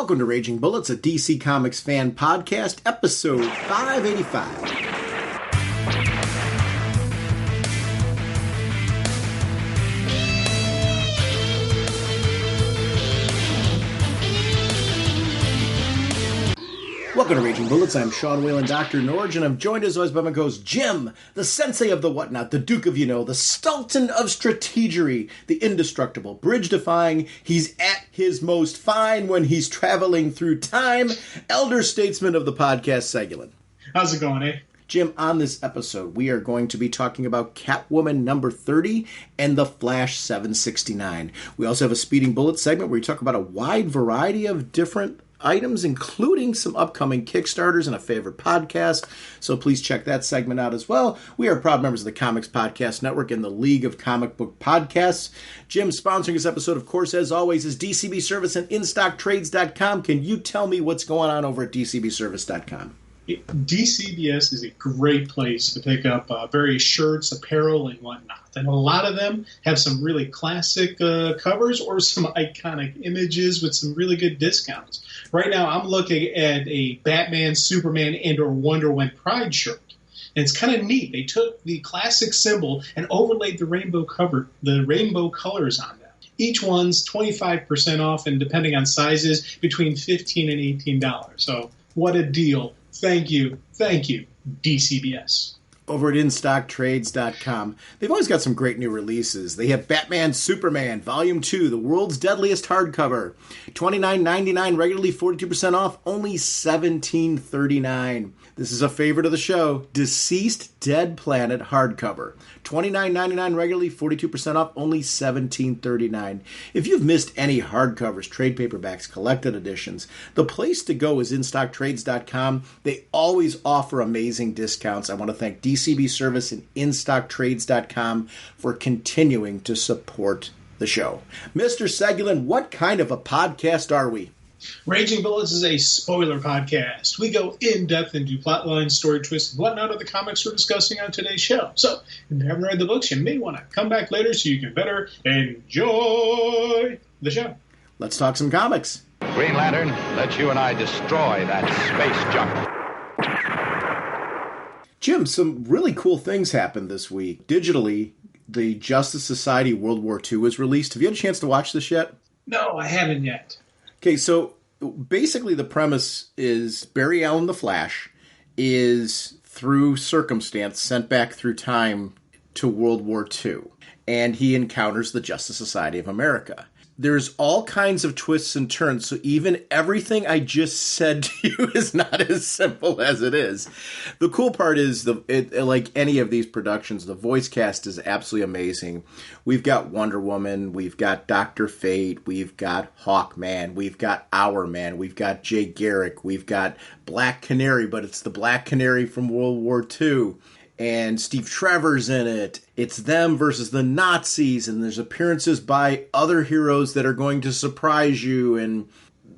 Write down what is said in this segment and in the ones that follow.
Welcome to Raging Bullets, a DC Comics fan podcast, episode 585. Welcome to Raging Bullets. I'm Sean Whalen, drnorge, and I'm joined as always by my co-host Jim, the sensei of the whatnot, the Duke of the Sultan of Strategery, the indestructible, bridge-defying, he's at his most fine when he's traveling through time, elder statesman of the podcast, Segulin. How's it going, eh? Jim, on this episode, we are going to be talking about Catwoman number 30 and The Flash 769. We also have a Speeding Bullet segment where we talk about a wide variety of different items, including some upcoming Kickstarters and a favorite podcast. So please check that segment out as well. We are proud members of the Comics Podcast Network and the League of Comic Book Podcasts. Jim, sponsoring this episode, of course, as always, is DCB Service and InStockTrades.com. Can you tell me what's going on over at DCBService.com? DCBS is a great place to pick up various shirts, apparel, and whatnot. And a lot of them have some really classic covers or some iconic images with some really good discounts. Right now, I'm looking at a Batman, Superman, and or Wonder Woman Pride shirt. And it's kind of neat. They took the classic symbol and overlaid the rainbow colors on them. Each one's 25% off, and depending on sizes, between $15 and $18. So what a deal. Thank you, DCBS. Over at InStockTrades.com, they've always got some great new releases. They have Batman Superman Volume 2, the world's deadliest hardcover. $29.99, regularly 42% off, only $17.39. This is a favorite of the show, Deceased Dead Planet hardcover. $29.99, regularly 42% off, only $17.39. If you've missed any hardcovers, trade paperbacks, collected editions, the place to go is InStockTrades.com. They always offer amazing discounts. I want to thank DCB Service and InStockTrades.com for continuing to support the show. Mr. Segulin, what kind of a podcast are we? Raging Bullets is a spoiler podcast. We go in-depth into plotlines, story twists, and whatnot of the comics we're discussing on today's show. So, if you haven't read the books, you may want to come back later so you can better enjoy the show. Let's talk some comics. Green Lantern, let you and I destroy that space junk. Jim, some really cool things happened this week. Digitally, the Justice Society World War II was released. Have you had a chance to watch this yet? No, I haven't yet. Okay, so basically the premise is Barry Allen the Flash is, through circumstance, sent back through time to World War II, and he encounters the Justice Society of America. There's all kinds of twists and turns, so even everything I just said to you is not as simple as it is. The cool part is, like any of these productions, the voice cast is absolutely amazing. We've got Wonder Woman, we've got Dr. Fate, we've got Hawkman, we've got Hourman, we've got Jay Garrick, we've got Black Canary, but it's the Black Canary from World War II. And Steve Trevor's in it. It's them versus the Nazis, and there's appearances by other heroes that are going to surprise you, and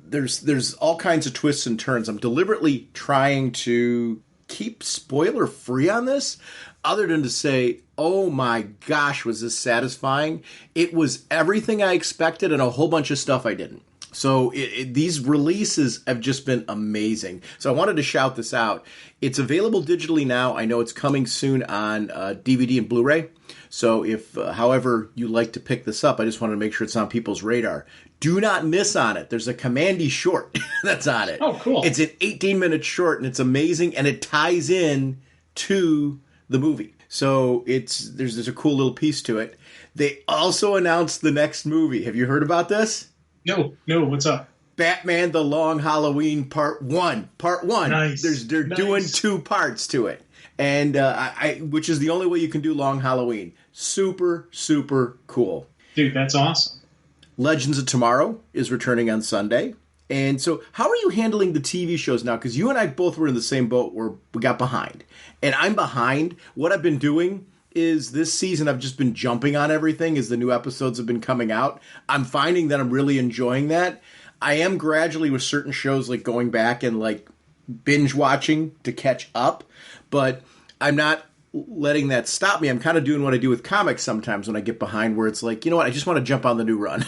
there's all kinds of twists and turns. I'm deliberately trying to keep spoiler-free on this, other than to say, oh my gosh, was this satisfying? It was everything I expected and a whole bunch of stuff I didn't. So these releases have just been amazing. So I wanted to shout this out. It's available digitally now. I know it's coming soon on DVD and Blu-ray. So if, however you like to pick this up, I just wanted to make sure it's on people's radar. Do not miss on it. There's a Kamandi short that's on it. Oh, cool. It's an 18-minute short, and it's amazing, and it ties in to the movie. So there's a cool little piece to it. They also announced the next movie. Have you heard about this? No, what's up? Batman The Long Halloween Part 1. Part 1. Nice. They're doing 2 parts to it. And which is the only way you can do Long Halloween. Super, super cool. Dude, that's awesome. Legends of Tomorrow is returning on Sunday. And so how are you handling the TV shows now? Because you and I both were in the same boat where we got behind. And I'm behind. What I've been doing is this season I've just been jumping on everything as the new episodes have been coming out. I'm finding that I'm really enjoying that. I am gradually with certain shows like going back and like binge watching to catch up, but I'm not letting that stop me. I'm kind of doing what I do with comics sometimes when I get behind, where it's like, you know what, I just want to jump on the new run.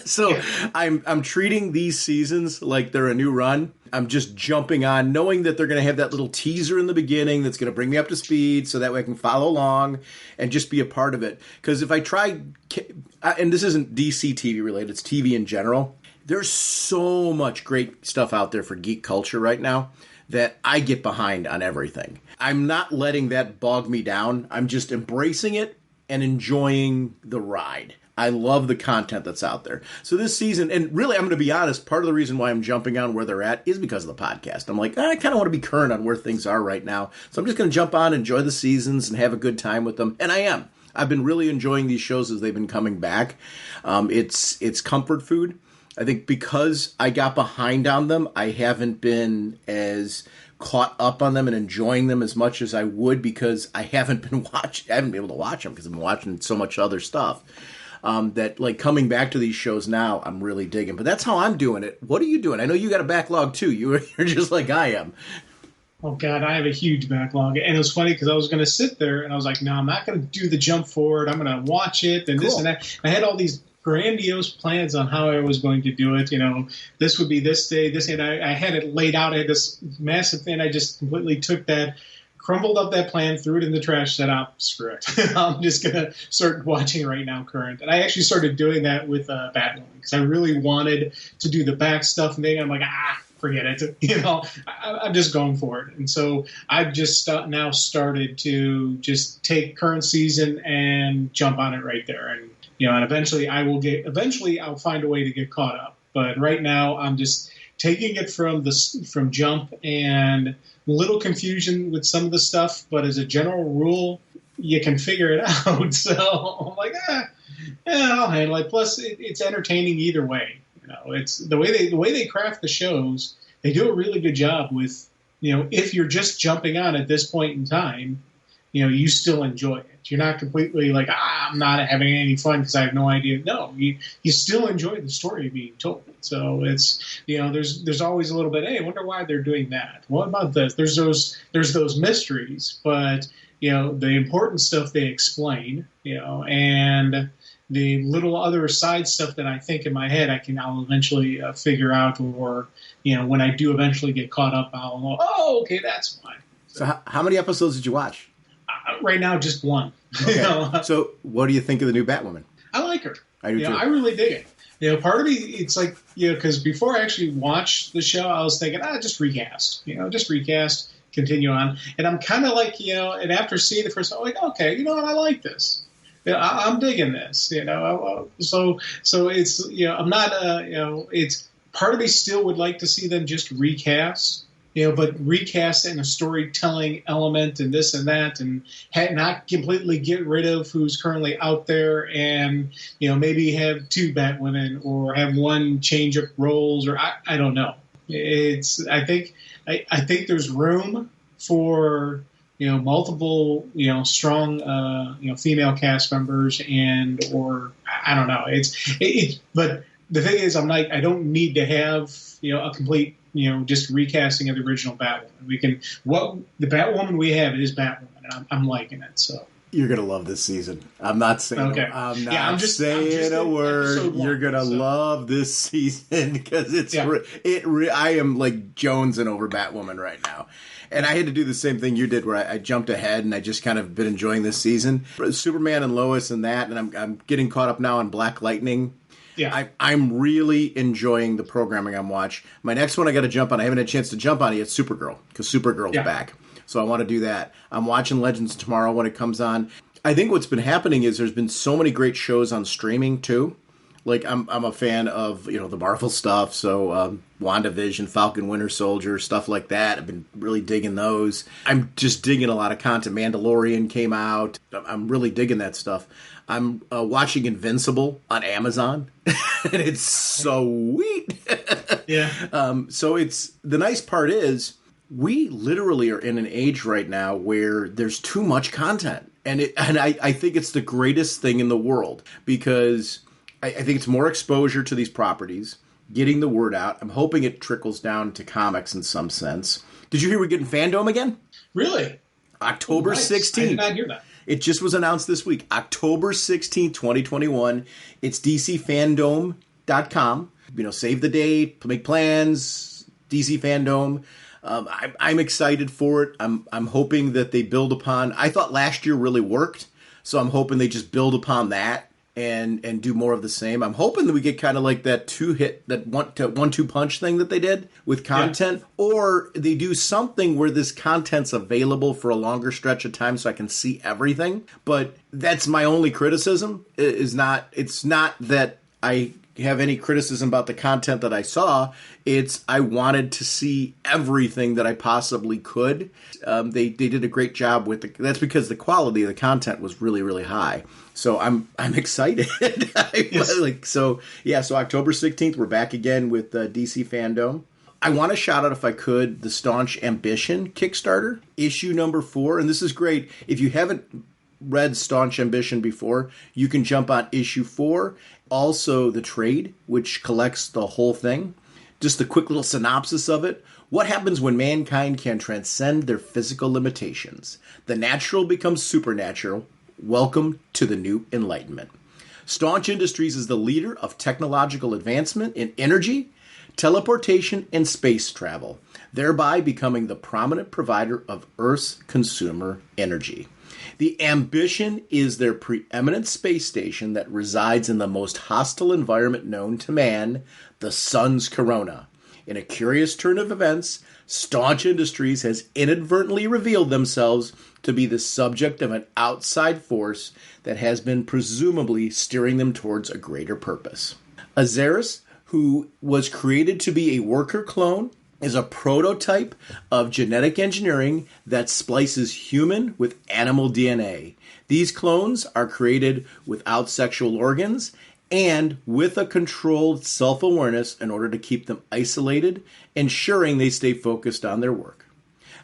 So I'm treating these seasons like they're a new run. I'm just jumping on, knowing that they're going to have that little teaser in the beginning that's going to bring me up to speed so that way I can follow along and just be a part of it. Because if I try, and this isn't DC TV related, it's TV in general, there's so much great stuff out there for geek culture right now that I get behind on everything. I'm not letting that bog me down. I'm just embracing it and enjoying the ride. I love the content that's out there. So this season, and really I'm going to be honest, part of the reason why I'm jumping on where they're at is because of the podcast. I'm like, I kind of want to be current on where things are right now. So I'm just going to jump on, enjoy the seasons, and have a good time with them. And I am. I've been really enjoying these shows as they've been coming back. It's comfort food. I think because I got behind on them, I haven't been as caught up on them and enjoying them as much as I would because I haven't been able to watch them because I've been watching so much other stuff. That like coming back to these shows now, I'm really digging. But that's how I'm doing it. What are you doing? I know you got a backlog too. You're just like I am. Oh, God, I have a huge backlog. And it was funny because I was going to sit there and I was like, no, I'm not going to do the jump forward. I'm going to watch it and this and that. I had all these grandiose plans on how I was going to do it. You know, this would be this day, this, and I had it laid out. I had this massive thing. I just completely took that, crumbled up that plan, threw it in the trash, said, screw it. I'm just going to start watching right now current. And I actually started doing that with Batwoman because I really wanted to do the back stuff thing. I'm like, forget it. You know, I'm just going for it. And so I've just now started to just take current season and jump on it right there. And, you know, and eventually I'll find a way to get caught up. But right now I'm just taking it from jump and a little confusion with some of the stuff. But as a general rule, you can figure it out. So I'm like, I'll handle it. Plus it's entertaining either way. You know, it's the way they craft the shows. They do a really good job with, you know, if you're just jumping on at this point in time, you know, you still enjoy it. You're not completely like, I'm not having any fun because I have no idea. No, you still enjoy the story being told. So it's, you know, there's always a little bit, hey, I wonder why they're doing that. What about this? There's those mysteries, but, you know, the important stuff they explain, you know, and the little other side stuff that I think in my head I'll eventually figure out, or, you know, when I do eventually get caught up, I'll know, okay, that's fine. So how many episodes did you watch? Right now, just one. Okay. You know? So what do you think of the new Batwoman? I like her. I do too. I really dig it. You know, part of me, it's like, you know, because before I actually watched the show, I was thinking, just recast. You know, just recast, continue on. And I'm kind of like, you know, and after seeing the first, I'm like, okay, you know what, I like this. You know, I'm digging this. You know, so it's, you know, I'm not, you know, it's part of me still would like to see them just recast. You know, but recast in a storytelling element and this and that, and not completely get rid of who's currently out there, and, you know, maybe have two Batwomen or have one change up roles, or I don't know. I think there's room for, you know, multiple, you know, strong, you know, female cast members, and or I don't know. But the thing is, I don't need to have, you know, a complete, you know, just recasting of the original Batwoman. The Batwoman we have is Batwoman, and I'm liking it. So you're gonna love this season. I'm not saying. Okay. I'm just saying a word. You're gonna love this season because it's. Yeah. I am like jonesing over Batwoman right now, and I had to do the same thing you did, where I jumped ahead and I just kind of been enjoying this season. Superman and Lois and that, and I'm getting caught up now on Black Lightning. Yeah, I'm really enjoying the programming I'm watching. My next one I got to jump on. I haven't had a chance to jump on it yet. Supergirl, because Supergirl's back. So I want to do that. I'm watching Legends tomorrow when it comes on. I think what's been happening is there's been so many great shows on streaming too. Like I'm a fan of, you know, the Marvel stuff. So WandaVision, Falcon, Winter Soldier, stuff like that. I've been really digging those. I'm just digging a lot of content. Mandalorian came out. I'm really digging that stuff. I'm watching Invincible on Amazon, and it's sweet. Yeah. So it's the nice part is we literally are in an age right now where there's too much content, and I think it's the greatest thing in the world because I think it's more exposure to these properties, getting the word out. I'm hoping it trickles down to comics in some sense. Did you hear we're getting Fandome again? Really? October 16th. I did not hear that. It just was announced this week. October 16th, 2021. It's DCFandome.com. Save the date, make plans, DC Fandome. I'm excited for it. I'm hoping that they build upon. I thought last year really worked, so I'm hoping they just build upon that and do more of the same. I'm hoping that we get kind of like that one-two punch thing that they did with content, or they do something where this content's available for a longer stretch of time so I can see everything. But that's my only criticism. It's not that I have any criticism about the content that I saw. It's I wanted to see everything that I possibly could. They did a great job with that's because the quality of the content was really, really high. So I'm excited. Yes. So October 16th, we're back again with DC Fandome. I want to shout out, if I could, the Staunch Amibition Kickstarter, issue number 4. And this is great. If you haven't read Staunch Amibition before, you can jump on issue 4. Also, the trade, which collects the whole thing. Just a quick little synopsis of it. What happens when mankind can transcend their physical limitations? The natural becomes supernatural. Welcome to the new enlightenment. Staunch Industries is the leader of technological advancement in energy, teleportation, and space travel, thereby becoming the prominent provider of Earth's consumer energy. The Amibition is their preeminent space station that resides in the most hostile environment known to man, the sun's corona. In a curious turn of events, Staunch Industries has inadvertently revealed themselves to be the subject of an outside force that has been presumably steering them towards a greater purpose. Azaris, who was created to be a worker clone, is a prototype of genetic engineering that splices human with animal DNA. These clones are created without sexual organs and with a controlled self-awareness in order to keep them isolated, ensuring they stay focused on their work.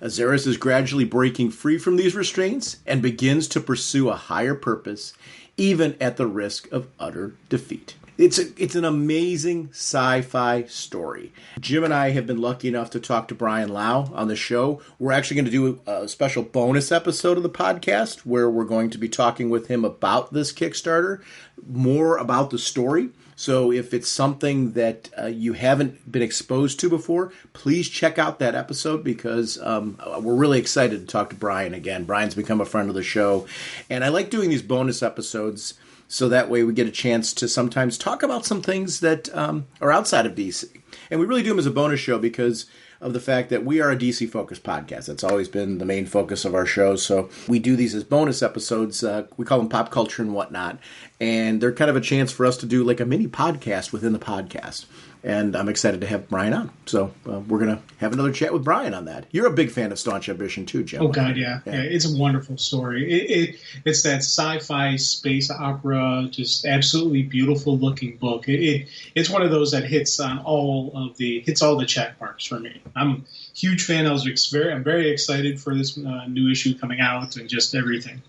Azaris is gradually breaking free from these restraints and begins to pursue a higher purpose, even at the risk of utter defeat. It's an amazing sci-fi story. Jim and I have been lucky enough to talk to Brian Lau on the show. We're actually going to do a special bonus episode of the podcast where we're going to be talking with him about this Kickstarter, more about the story. So if it's something that you haven't been exposed to before, please check out that episode because we're really excited to talk to Brian again. Brian's become a friend of the show. And I like doing these bonus episodes so that way we get a chance to sometimes talk about some things that are outside of DC. And we really do them as a bonus show because of the fact that we are a DC-focused podcast. That's always been the main focus of our show. So we do these as bonus episodes. We call them Pop Culture and Whatnot. And they're kind of a chance for us to do like a mini podcast within the podcast. And I'm excited to have Brian on. So we're going to have another chat with Brian on that. You're a big fan of Staunch Amibition too, Jim. Oh, God, yeah. It's a wonderful story. It's that sci-fi space opera, just absolutely beautiful looking book. It's one of those that hits all the check marks for me. I'm a huge fan. I'm very excited for this new issue coming out and just everything.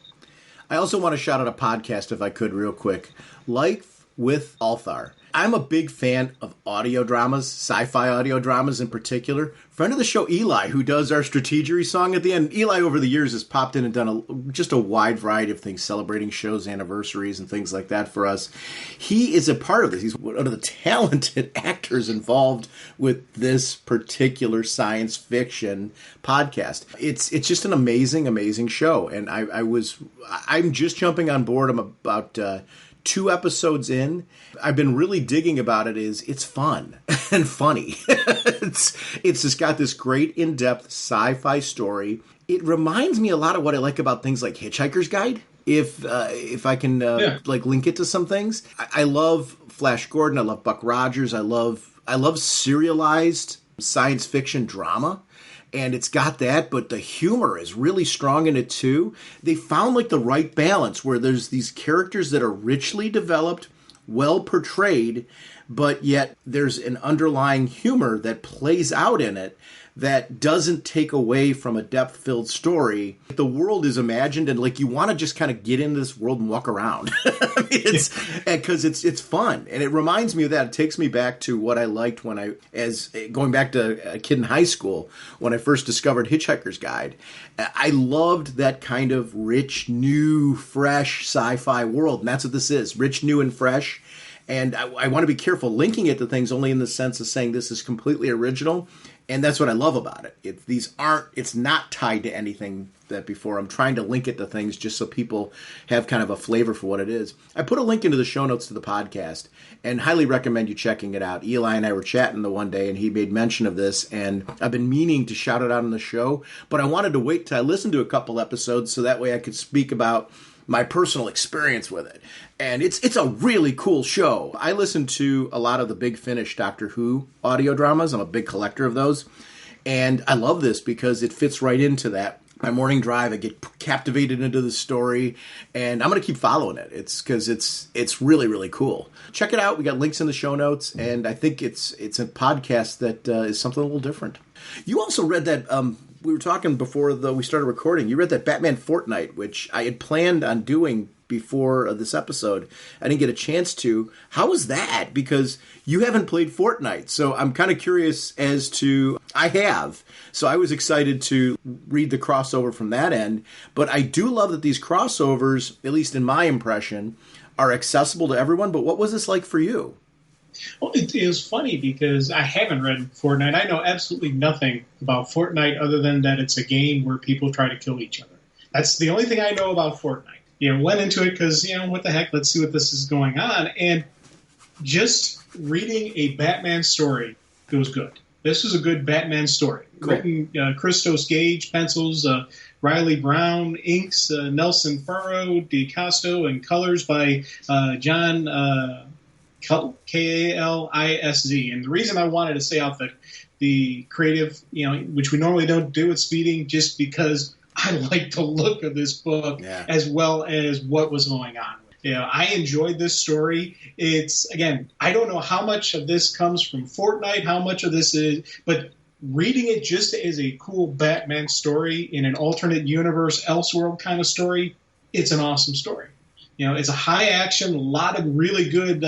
I also want to shout out a podcast, if I could, real quick. Life with Althaar. I'm a big fan of audio dramas, sci-fi audio dramas in particular. Friend of the show, Eli, who does our Strategery song at the end. Eli, over the years, has popped in and done just a wide variety of things, celebrating shows, anniversaries, and things like that for us. He is a part of this. He's one of the talented actors involved with this particular science fiction podcast. It's just an amazing, amazing show. And I'm just jumping on board. I'm about 2 episodes in. I've been really digging about it. It's fun and funny. It's just got this great in-depth sci-fi story. It reminds me a lot of what I like about things like Hitchhiker's Guide. If I can link it to some things. I love Flash Gordon. I love Buck Rogers. I love serialized science fiction drama. And it's got that, but the humor is really strong in it too. They found like the right balance where there's these characters that are richly developed, well portrayed, but yet there's an underlying humor that plays out in it that doesn't take away from a depth-filled story. The world is imagined, and like you want to just kind of get into this world and walk around. I mean, because it's fun, and it reminds me of that. It takes me back to what I liked when going back to a kid in high school when I first discovered Hitchhiker's Guide. I loved that kind of rich, new, fresh sci-fi world, and that's what this is: rich, new, and fresh. And I want to be careful linking it to things only in the sense of saying this is completely original. And that's what I love about it. It's not tied to anything that before. I'm trying to link it to things just so people have kind of a flavor for what it is. I put a link into the show notes to the podcast and highly recommend you checking it out. Eli and I were chatting the one day and he made mention of this, and I've been meaning to shout it out on the show, but I wanted to wait till I listened to a couple episodes so that way I could speak about my personal experience with it. And it's a really cool show. I listen to a lot of the Big Finish Doctor Who audio dramas. I'm a big collector of those. And I love this because it fits right into that. My morning drive, I get captivated into the story, and I'm going to keep following it. It's because it's really, really cool. Check it out. We got links in the show notes, and I think it's a podcast that is something a little different. You also read that... we were talking before we started recording. You read that Batman Fortnite, which I had planned on doing before this episode. I didn't get a chance to. How was that? Because you haven't played Fortnite. So I'm kind of curious as to... I have. So I was excited to read the crossover from that end. But I do love that these crossovers, at least in my impression, are accessible to everyone. But what was this like for you? Well, it is funny because I haven't read Fortnite. I know absolutely nothing about Fortnite other than that it's a game where people try to kill each other. That's the only thing I know about Fortnite. Went into it because, what the heck, let's see what this is going on. And just reading a Batman story feels good. This is a good Batman story. Cool. Written Christos Gage, pencils, Riley Brown, inks, Nelson Furrow, DeCasto, and colors by John... Kalisz. And the reason I wanted to say out the creative, which we normally don't do at Speeding, just because I like the look of this book as well as what was going on. I enjoyed this story. It's, again, I don't know how much of this comes from Fortnite, how much of this is, but reading it just as a cool Batman story in an alternate universe, Elseworld kind of story, it's an awesome story. It's a high action, a lot of really good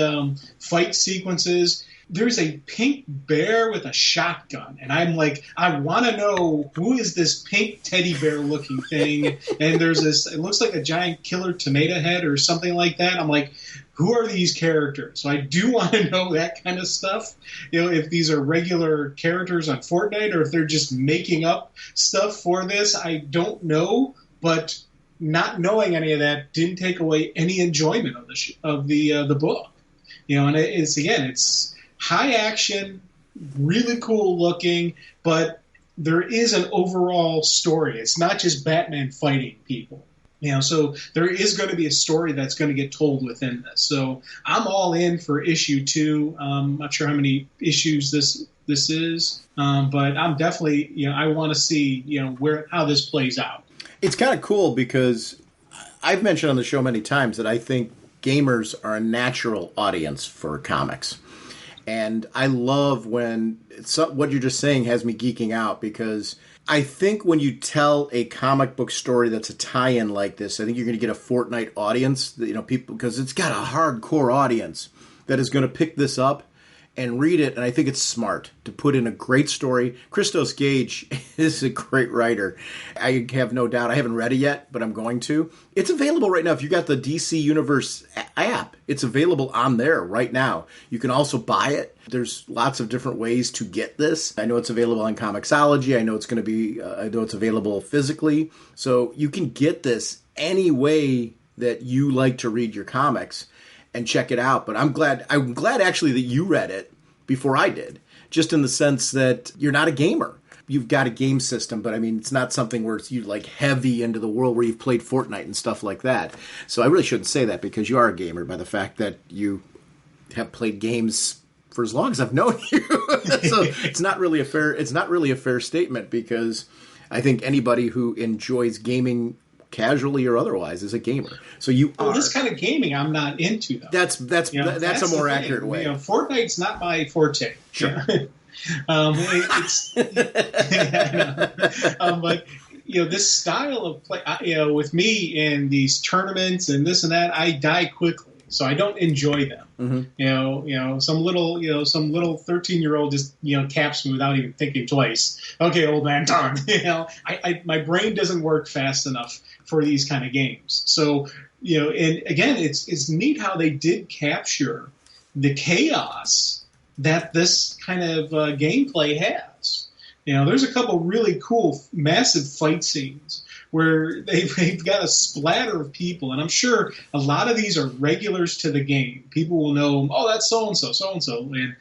fight sequences. There's a pink bear with a shotgun, and I'm like, I want to know who is this pink teddy bear looking thing. And there's this, it looks like a giant killer tomato head or something like that. I'm like, who are these characters? So I do want to know that kind of stuff. If these are regular characters on Fortnite or if they're just making up stuff for this, I don't know, but not knowing any of that didn't take away any enjoyment of the book, and it's high action, really cool looking, but there is an overall story. It's not just Batman fighting people, so there is going to be a story that's going to get told within this. So I'm all in for issue 2. Not sure how many issues this is, but I'm definitely, I want to see, how this plays out. It's kind of cool because I've mentioned on the show many times that I think gamers are a natural audience for comics. And I love when what you're just saying has me geeking out, because I think when you tell a comic book story that's a tie-in like this, I think you're going to get a Fortnite audience, people, because it's got a hardcore audience that is going to pick this up and read it, and I think it's smart to put in a great story. Christos Gage is a great writer. I have no doubt. I haven't read it yet, but I'm going to. It's available right now. If you got the DC Universe app, it's available on there right now. You can also buy it. There's lots of different ways to get this. I know it's available on Comixology. I know it's going to be. I know it's available physically. So you can get this any way that you like to read your comics and check it out. But I'm glad actually that you read it before I did, just in the sense that you're not a gamer. You've got a game system, but I mean, it's not something where it's you like heavy into the world where you've played Fortnite and stuff like that. So I really shouldn't say that, because you are a gamer by the fact that you have played games for as long as I've known you. So it's not really a fair statement, because I think anybody who enjoys gaming casually or otherwise, is a gamer. So you are. This kind of gaming I'm not into, though. That's a more accurate way. Fortnite's not my forte. Sure. It's but this style of play, with me in these tournaments and this and that, I die quickly, so I don't enjoy them. Mm-hmm. Some little 13-year-old just caps me without even thinking twice. Okay, old man, done. My brain doesn't work fast enough for these kind of games. So and again, it's neat how they did capture the chaos that this kind of gameplay has. There's a couple really cool, massive fight scenes where they've got a splatter of people, and I'm sure a lot of these are regulars to the game. People will know, oh, that's so and so, and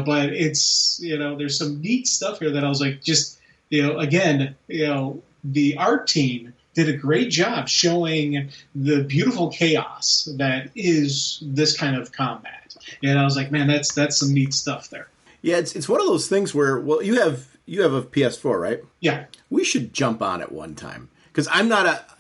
but it's there's some neat stuff here that I was like, just again, the art team did a great job showing the beautiful chaos that is this kind of combat, and I was like, man, that's some neat stuff there. Yeah, it's one of those things where, well, you have a PS4, right? Yeah. We should jump on it one time. Because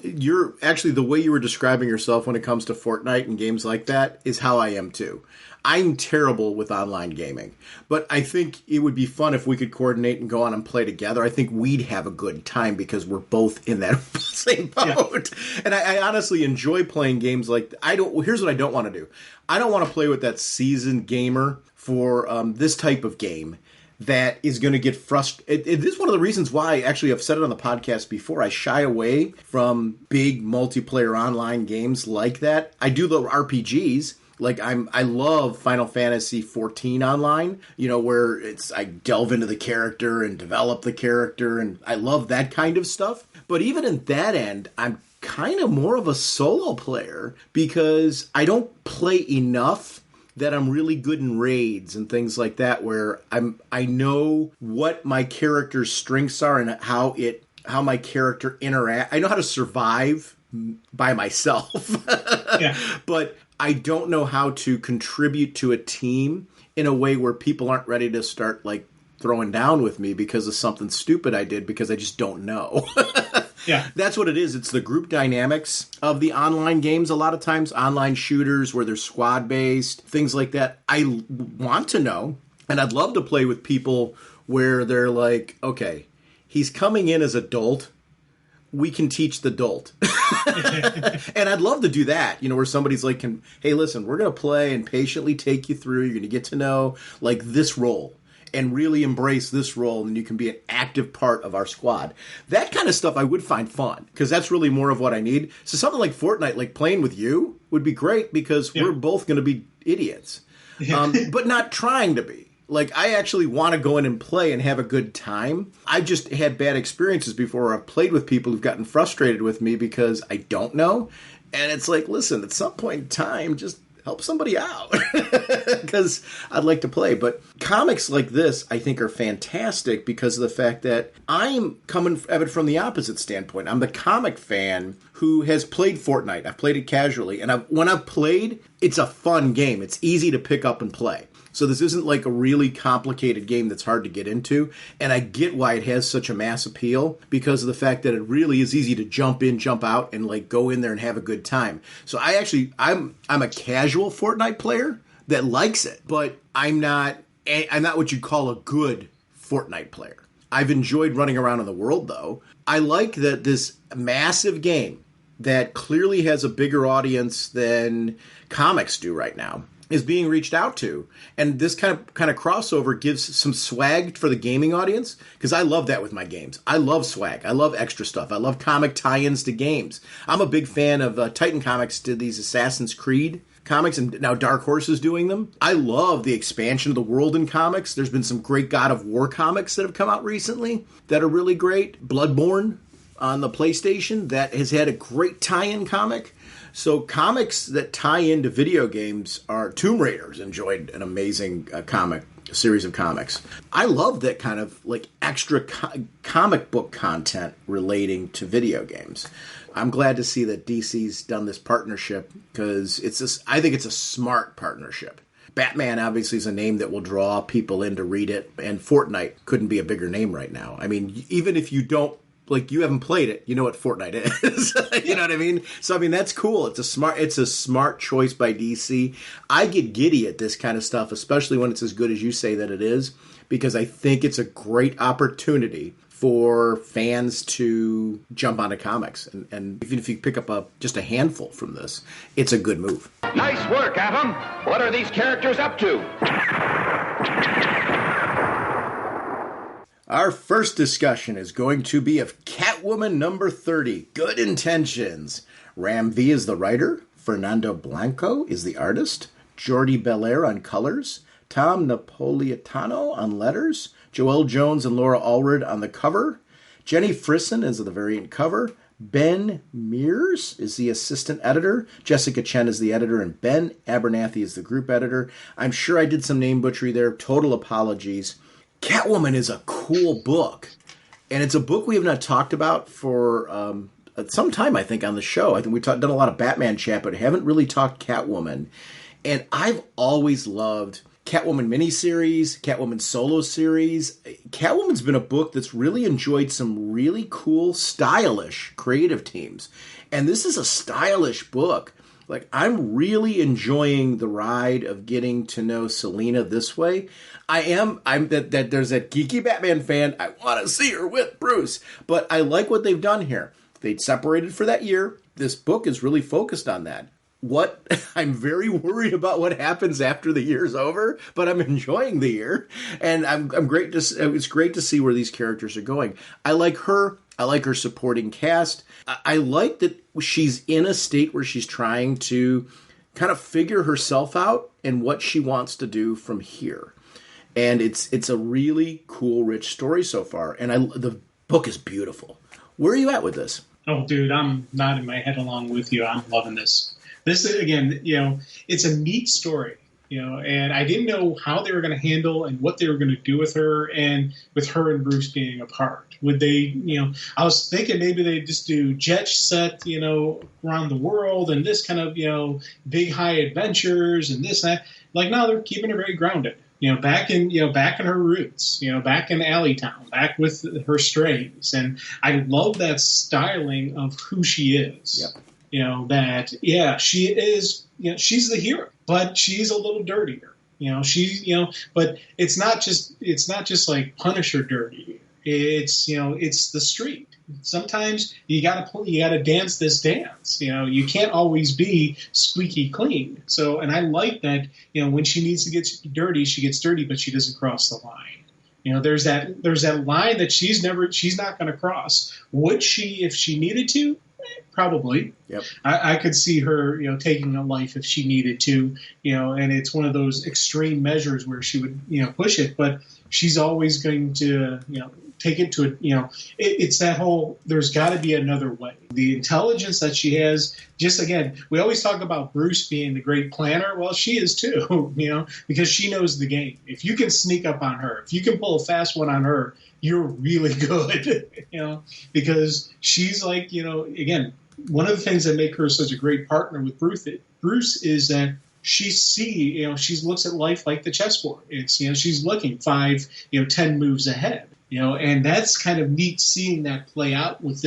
you're actually, the way you were describing yourself when it comes to Fortnite and games like that is how I am too. I'm terrible with online gaming. But I think it would be fun if we could coordinate and go on and play together. I think we'd have a good time because we're both in that same boat. Yeah. And I honestly enjoy playing games like, here's what I don't want to do. I don't want to play with that seasoned gamer for this type of game that is going to get frustrated. It is one of the reasons why, actually, I've said it on the podcast before, I shy away from big multiplayer online games like that. I do the RPGs. Like I love Final Fantasy 14 online, where I delve into the character and develop the character, and I love that kind of stuff. But even in that end, I'm kind of more of a solo player because I don't play enough that I'm really good in raids and things like that, where I know what my character's strengths are and how my character interact. I know how to survive by myself, yeah. But I don't know how to contribute to a team in a way where people aren't ready to start like throwing down with me because of something stupid I did because I just don't know. Yeah, that's what it is. It's the group dynamics of the online games. A lot of times, online shooters where they're squad-based, things like that. I want to know, and I'd love to play with people where they're like, okay, he's coming in as adult. We can teach the adult. And I'd love to do that, where somebody's like, hey, listen, we're going to play and patiently take you through. You're going to get to know like this role and really embrace this role, and you can be an active part of our squad. That kind of stuff I would find fun, because that's really more of what I need. So something like Fortnite, like playing with you, would be great, because we're both going to be idiots, but not trying to be. Like, I actually want to go in and play and have a good time. I've just had bad experiences before where I've played with people who've gotten frustrated with me because I don't know. And it's like, listen, at some point in time, just help somebody out, because I'd like to play. But comics like this, I think, are fantastic because of the fact that I'm coming at it from the opposite standpoint. I'm the comic fan who has played Fortnite. I've played it casually, and when I've played, it's a fun game. It's easy to pick up and play. So this isn't like a really complicated game that's hard to get into, and I get why it has such a mass appeal because of the fact that it really is easy to jump in, jump out, and like go in there and have a good time. So I'm a casual Fortnite player that likes it, but I'm not what you'd call a good Fortnite player. I've enjoyed running around in the world, though. I like that this massive game that clearly has a bigger audience than comics do right now is being reached out to, and this kind of crossover gives some swag for the gaming audience, because I love that with my games. I love swag. I love extra stuff. I love comic tie-ins to games. I'm a big fan of Titan Comics did these Assassin's Creed comics, and now Dark Horse is doing them. I love the expansion of the world in comics. There's been some great God of War comics that have come out recently that are really great. Bloodborne on the PlayStation, that has had a great tie-in comic. So comics that tie into video games are... Tomb Raider's enjoyed an amazing series of comics. I love that kind of like extra comic book content relating to video games. I'm glad to see that DC's done this partnership, because I think it's a smart partnership. Batman obviously is a name that will draw people in to read it, and Fortnite couldn't be a bigger name right now. I mean, even if you don't like, you haven't played it, you know what Fortnite is. You know what I mean? So, I mean, that's cool. It's a smart choice by DC. I get giddy at this kind of stuff, especially when it's as good as you say that it is, because I think it's a great opportunity for fans to jump onto comics. And even if you pick up just a handful from this, it's a good move. Nice work, Atom. What are these characters up to? Our first discussion is going to be of Catwoman number 30, Good Intentions. Ram V is the writer, Fernando Blanco is the artist, Jordi Belair on colors, Tom Napolitano on letters, Joelle Jones and Laura Allred on the cover, Jenny Frisson is the variant cover, Ben Mears is the assistant editor, Jessica Chen is the editor, and Ben Abernathy is the group editor. I'm sure I did some name butchery there. Total apologies. Catwoman is a cool book, and it's a book we have not talked about for some time, I think, on the show. I think we've done a lot of Batman chat, but haven't really talked Catwoman. And I've always loved Catwoman miniseries, Catwoman solo series. Catwoman's been a book that's really enjoyed some really cool, stylish, creative teams. And this is a stylish book. Like, I'm really enjoying the ride of getting to know Selina this way. I'm that there's that geeky Batman fan. I want to see her with Bruce. But I like what they've done here. They'd separated for that year. This book is really focused on that. I'm very worried about what happens after the year's over, but I'm enjoying the year, and it's great to see where these characters are going. I like her. I like her supporting cast. I like that she's in a state where she's trying to kind of figure herself out and what she wants to do from here. And it's a really cool, rich story so far, and the book is beautiful. Where are you at with this? Oh, dude, I'm nodding my head along with you. I'm loving this. This, again, it's a neat story, and I didn't know how they were going to handle and what they were going to do with her and Bruce being apart. Would they, I was thinking maybe they'd just do jet set, around the world and this kind of, big high adventures and this, and that. Like, no, they're keeping her very grounded. Back in her roots, back in Alleytown, back with her strays. And I love that styling of who she is. Yep. She is, she's the hero, but she's a little dirtier. But it's not just like Punisher dirty. It's, it's the street. Sometimes you gotta dance this dance. You can't always be squeaky clean. So, and I like that, when she needs to get dirty, she gets dirty, but she doesn't cross the line. There's that line that she's not going to cross. Would she, if she needed to? Probably. Yep. I could see her, taking a life if she needed to, and it's one of those extreme measures where she would, push it, but she's always going to, take it to it's that whole, there's got to be another way. The intelligence that she has, just again, we always talk about Bruce being the great planner. Well, she is too, because she knows the game. If you can sneak up on her, if you can pull a fast one on her, you're really good, because she's like, again, one of the things that make her such a great partner with Bruce is that she looks at life like the chessboard. It's, she's looking 5, 10 moves ahead, and that's kind of neat seeing that play out with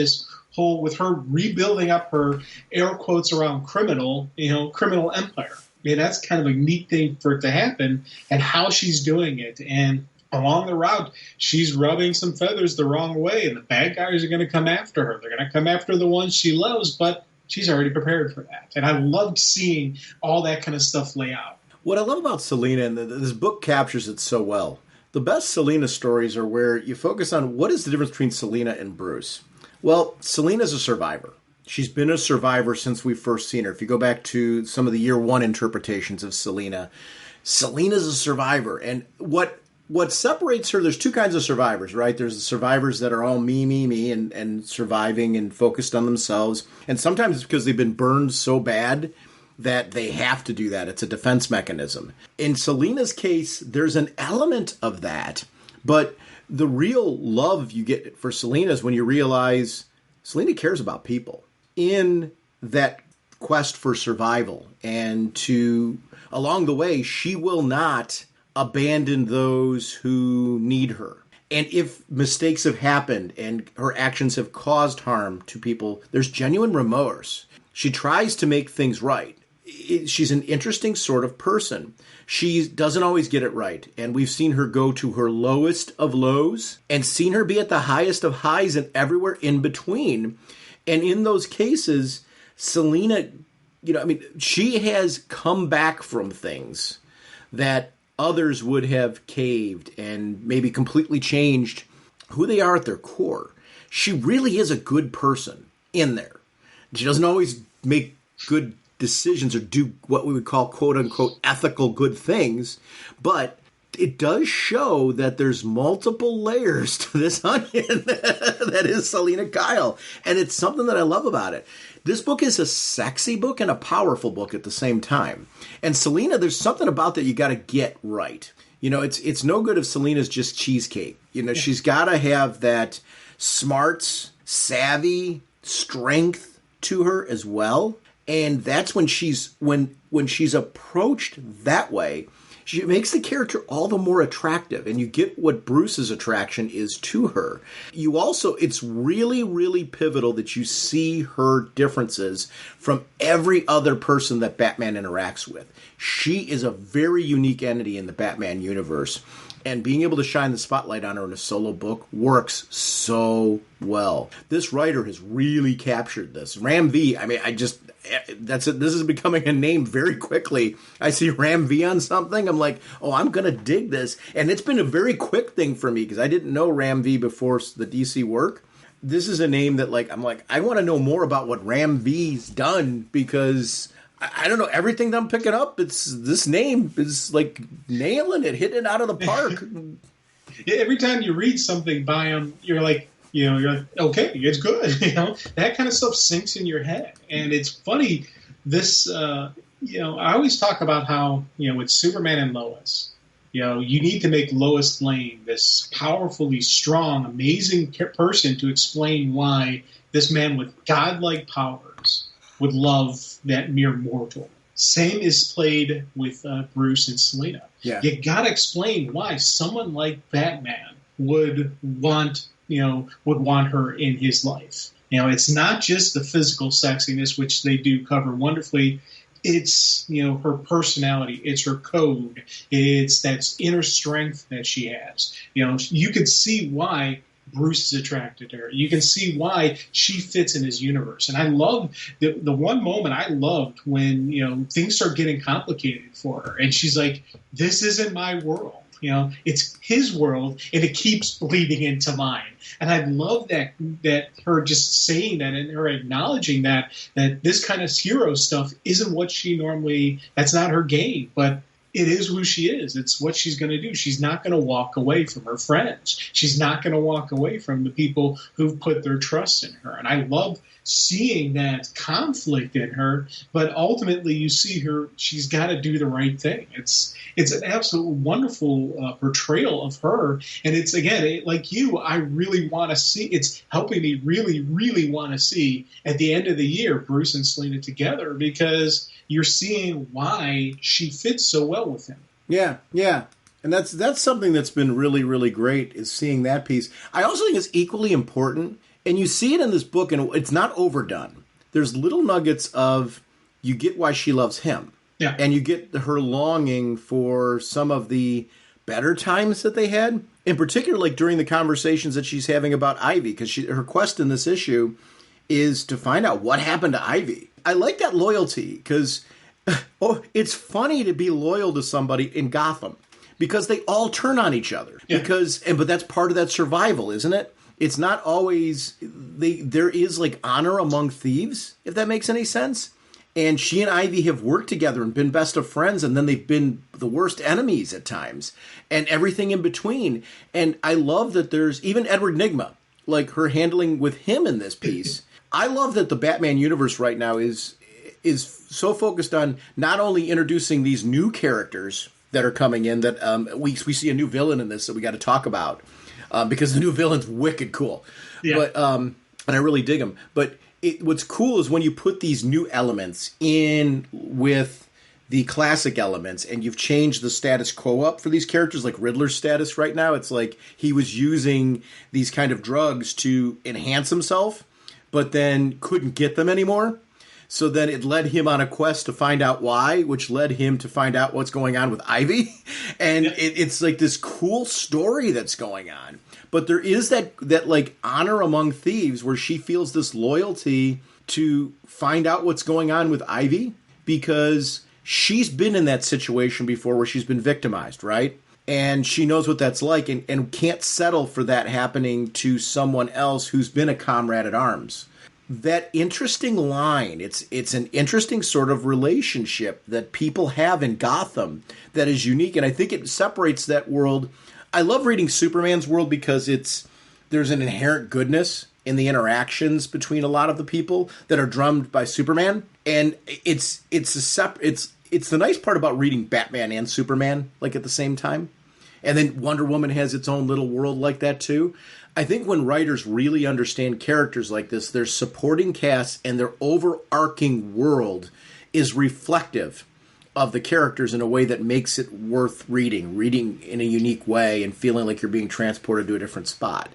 with her rebuilding up her air quotes around criminal empire. That's kind of a neat thing for it to happen, and how she's doing it. And along the route, she's rubbing some feathers the wrong way, and the bad guys are going to come after her. They're going to come after the ones she loves, but she's already prepared for that. And I loved seeing all that kind of stuff lay out. What I love about Selina, and this book captures it so well, the best Selina stories are where you focus on what is the difference between Selina and Bruce. Well, Selina's a survivor. She's been a survivor since we first seen her. If you go back to some of the year one interpretations of Selina's a survivor. And what separates her, there's two kinds of survivors, right? There's the survivors that are all me, and surviving and focused on themselves. And sometimes it's because they've been burned so bad that they have to do that. It's a defense mechanism. In Selina's case, there's an element of that. But the real love you get for Selina is when you realize Selina cares about people in that quest for survival. And along the way, she will not abandon those who need her. And if mistakes have happened and her actions have caused harm to people, there's genuine remorse. She tries to make things right. She's an interesting sort of person. She doesn't always get it right. And we've seen her go to her lowest of lows and seen her be at the highest of highs and everywhere in between. And in those cases, Selina, she has come back from things that others would have caved and maybe completely changed who they are at their core. She really is a good person in there. She doesn't always make good decisions or do what we would call quote-unquote ethical good things, but it does show that there's multiple layers to this onion that is Selina Kyle, and it's something that I love about it. This book is a sexy book and a powerful book at the same time. And Selina, there's something about that you got to get right. It's no good if Selina's just cheesecake. She's got to have that smarts, savvy, strength to her as well. And that's when she's approached that way, she makes the character all the more attractive, and you get what Bruce's attraction is to her. It's really, really pivotal that you see her differences from every other person that Batman interacts with. She is a very unique entity in the Batman universe, and being able to shine the spotlight on her in a solo book works so well. This writer has really captured this. Ram V, that's it. This is becoming a name very quickly. I see Ram V on something, I'm like, oh, I'm going to dig this. And it's been a very quick thing for me because I didn't know Ram V before the DC work. This is a name that I want to know more about what Ram V's done because I don't know, everything that I'm picking up, this name is like nailing it, hitting it out of the park. Every time you read something by him, you're like, okay, it's good. That kind of stuff sinks in your head. And it's funny, this, I always talk about how, with Superman and Lois, you need to make Lois Lane this powerfully strong, amazing person to explain why this man with godlike powers would love that mere mortal. Same is played with Bruce and Selina. Yeah. You gotta explain why someone like Batman would want her in his life. It's not just the physical sexiness, which they do cover wonderfully. It's, her personality. It's her code. It's that inner strength that she has. You could see why Bruce is attracted to her. You can see why she fits in his universe. And I love the one moment I loved when, things start getting complicated for her. And she's like, this isn't my world. It's his world, and it keeps bleeding into mine. And I love that her just saying that and her acknowledging that this kind of hero stuff isn't what she normally, that's not her game, but it is who she is. It's what she's going to do. She's not going to walk away from her friends. She's not going to walk away from the people who've put their trust in her. And I love seeing that conflict in her, but ultimately you see her, she's got to do the right thing. It's an absolute wonderful portrayal of her. And it's, again, like you, I really want to see, it's helping me really, really want to see at the end of the year, Bruce and Selina together, because you're seeing why she fits so well with him. Yeah. And that's something that's been really, really great, is seeing that piece. I also think it's equally important, and you see it in this book, and it's not overdone. There's little nuggets of, you get why she loves him. Yeah. And you get her longing for some of the better times that they had. In particular, like during the conversations that she's having about Ivy, because her quest in this issue is to find out what happened to Ivy. I like that loyalty, because it's funny to be loyal to somebody in Gotham, because they all turn on each other. Yeah. But that's part of that survival, isn't it? It's not always, there is like honor among thieves, if that makes any sense. And she and Ivy have worked together and been best of friends, and then they've been the worst enemies at times, and everything in between. And I love that there's even Edward Nygma, like her handling with him in this piece. I love that the Batman universe right now is so focused on not only introducing these new characters that are coming in, that we see a new villain in this that we got to talk about, because the new villain's wicked cool. Yeah. But and I really dig him. But what's cool is when you put these new elements in with the classic elements, and you've changed the status quo up for these characters, like Riddler's status right now. It's like he was using these kind of drugs to enhance himself, but then couldn't get them anymore. So then it led him on a quest to find out why, which led him to find out what's going on with Ivy. And it's like this cool story that's going on. But there is that like honor among thieves where she feels this loyalty to find out what's going on with Ivy, because she's been in that situation before where she's been victimized, right? And she knows what that's like, and can't settle for that happening to someone else who's been a comrade at arms. That interesting line, it's an interesting sort of relationship that people have in Gotham that is unique, and I think it separates that world. I love reading Superman's world because there's an inherent goodness in the interactions between a lot of the people that are drummed by Superman, and it's the nice part about reading Batman and Superman like at the same time. And then Wonder Woman has its own little world like that too. I think when writers really understand characters like this, their supporting cast and their overarching world is reflective of the characters in a way that makes it worth reading in a unique way and feeling like you're being transported to a different spot.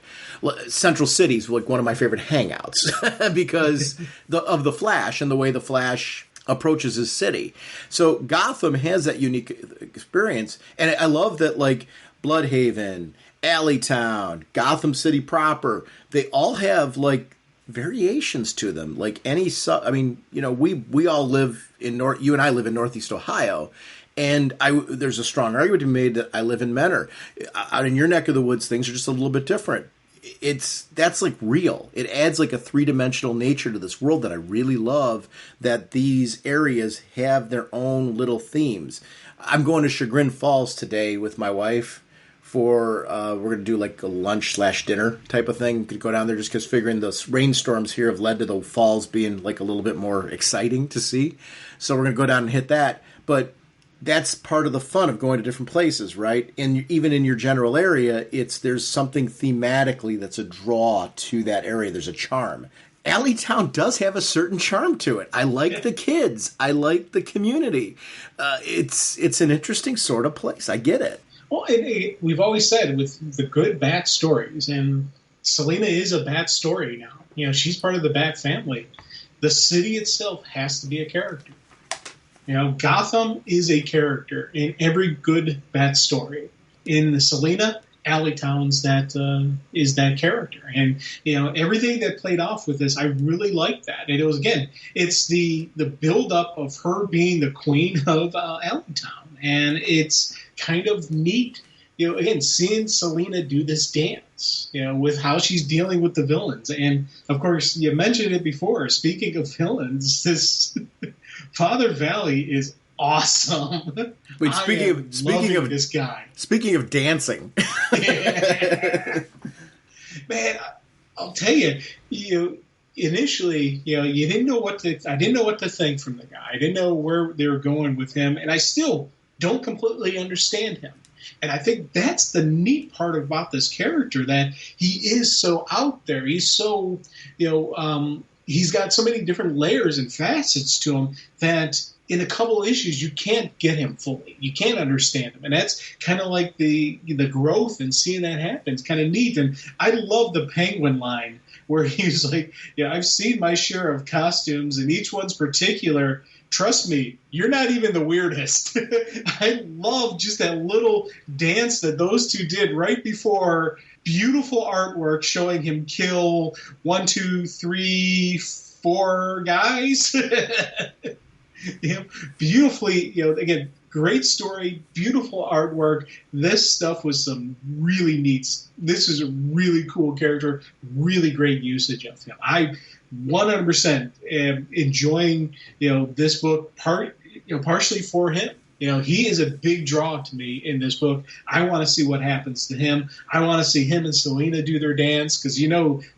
Central City's like one of my favorite hangouts because of the Flash and the way the Flash approaches his city. So Gotham has that unique experience, and I love that like Bloodhaven, Alleytown, Gotham City proper, they all have like variations to them. Like we all live in you and I live in Northeast Ohio, and there's a strong argument to be made that I live in Menor. Out in your neck of the woods, things are just a little bit different. That's like real. It adds like a three-dimensional nature to this world that I really love, that these areas have their own little themes. I'm going to Chagrin Falls today with my wife for, we're going to do like a lunch/dinner type of thing. Could go down there just because figuring the rainstorms here have led to the falls being like a little bit more exciting to see. So we're going to go down and hit that. But that's part of the fun of going to different places, right? And even in your general area, there's something thematically that's a draw to that area. There's a charm. Alleytown does have a certain charm to it. I like the kids. I like the community. It's an interesting sort of place. I get it. Well, we've always said with the good Bat stories, and Selina is a Bat story now. You know, she's part of the Bat family. The city itself has to be a character. You know, Gotham is a character in every good Bat story. In Selina, Alleytown's is that character. And, you know, everything that played off with this, I really liked that. And it was, again, it's the build-up of her being the queen of Alleytown. And it's kind of neat, you know, again, seeing Selina do this dance, you know, with how she's dealing with the villains. And, of course, you mentioned it before, speaking of villains, this Father Valley is awesome. Wait, speaking of this guy. Speaking of dancing. Man, I'll tell you, initially, I didn't know what to think from the guy. I didn't know where they were going with him, and I still don't completely understand him. And I think that's the neat part about this character, that he is so out there. He's so, he's got so many different layers and facets to him that in a couple issues you can't get him fully. You can't understand him. And that's kind of like the growth and seeing that happen. It's kind of neat. And I love the Penguin line where he's like, I've seen my share of costumes, and each one's particular. Trust me, you're not even the weirdest. I love just that little dance that those two did right before. Beautiful artwork showing him kill 1, 2, 3, 4 guys. Beautifully, again, great story, beautiful artwork. This stuff was some really neat. This is a really cool character, really great usage of him. I 100% am enjoying, this book partially for him. He is a big draw to me in this book. I want to see what happens to him. I want to see him and Selina do their dance, because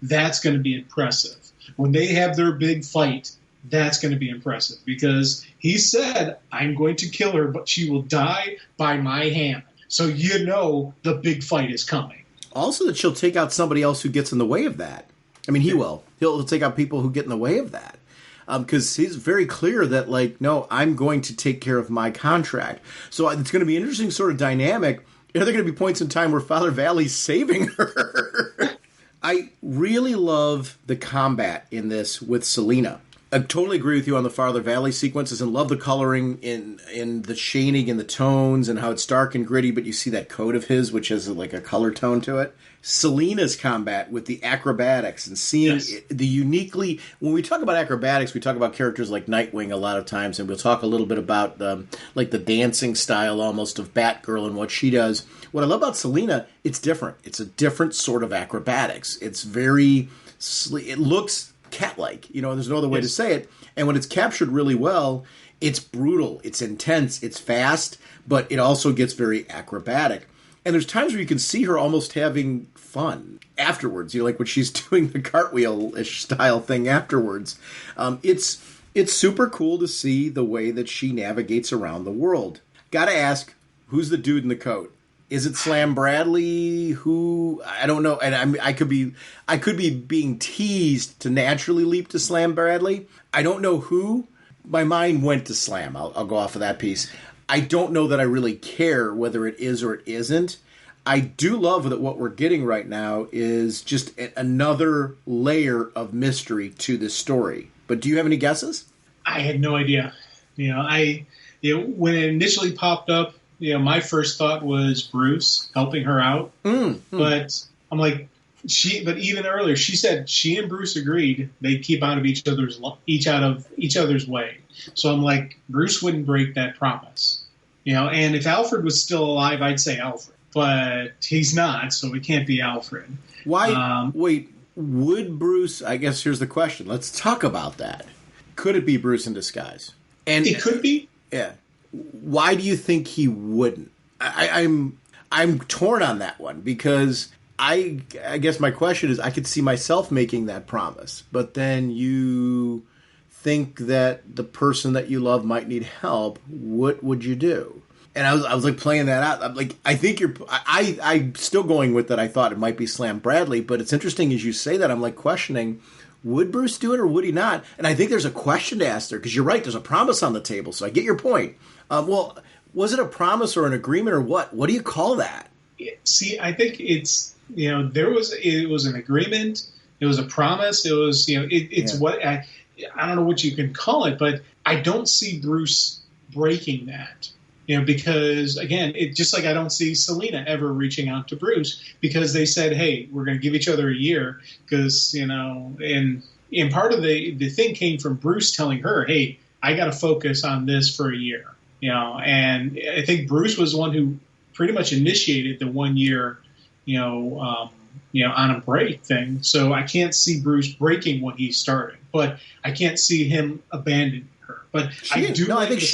that's going to be impressive. When they have their big fight, that's going to be impressive, because he said, I'm going to kill her, but she will die by my hand. So the big fight is coming. Also that she'll take out somebody else who gets in the way of that. I mean, he will. He'll take out people who get in the way of that. because he's very clear that, like, no, I'm going to take care of my contract. So it's going to be an interesting sort of dynamic. Are there going to be points in time where Father Valley's saving her? I really love the combat in this with Selena. I totally agree with you on the Father Valley sequences and love the coloring in the shading and the tones and how it's dark and gritty, but you see that coat of his, which has like a color tone to it. Selena's combat with the acrobatics and seeing the uniquely... When we talk about acrobatics, we talk about characters like Nightwing a lot of times, and we'll talk a little bit about like the dancing style almost of Batgirl and what she does. What I love about Selena, it's different. It's a different sort of acrobatics. It's very... It looks cat-like, there's no other way to say it. And when it's captured really well, it's brutal, it's intense, it's fast, but it also gets very acrobatic. And there's times where you can see her almost having fun afterwards, like when she's doing the cartwheel-ish style thing afterwards. It's super cool to see the way that she navigates around the world. Gotta ask, who's the dude in the coat? Is it Slam Bradley? Who? I don't know. And I could be being teased to naturally leap to Slam Bradley. I don't know who. My mind went to Slam. I'll go off of that piece. I don't know that I really care whether it is or it isn't. I do love that what we're getting right now is just another layer of mystery to this story. But do you have any guesses? I had no idea. When it initially popped up, my first thought was Bruce helping her out. But I'm like, but even earlier, she said she and Bruce agreed they'd keep out of each other's way. So I'm like, Bruce wouldn't break that promise, And if Alfred was still alive, I'd say Alfred, but he's not, so it can't be Alfred. Why? Wait, would Bruce? I guess here's the question. Let's talk about that. Could it be Bruce in disguise? And it could be. Yeah. Why do you think he wouldn't? I'm torn on that one because I guess my question is I could see myself making that promise, but then you think that the person that you love might need help. What would you do? And I was like playing that out. I'm like, I think I'm still going with that. I thought it might be Slam Bradley, but it's interesting as you say that. I'm like questioning, would Bruce do it or would he not? And I think there's a question to ask there because you're right. There's a promise on the table, so I get your point. Well, was it a promise or an agreement or what? What do you call that? See, I think it's, it was an agreement. It was a promise. It was, what I don't know what you can call it, but I don't see Bruce breaking that, because again, just like I don't see Selena ever reaching out to Bruce because they said, hey, we're going to give each other a year because, and part of the thing came from Bruce telling her, hey, I got to focus on this for a year. And I think Bruce was the one who pretty much initiated the 1 year, on a break thing. So I can't see Bruce breaking what he started, but I can't see him abandoning her. But I think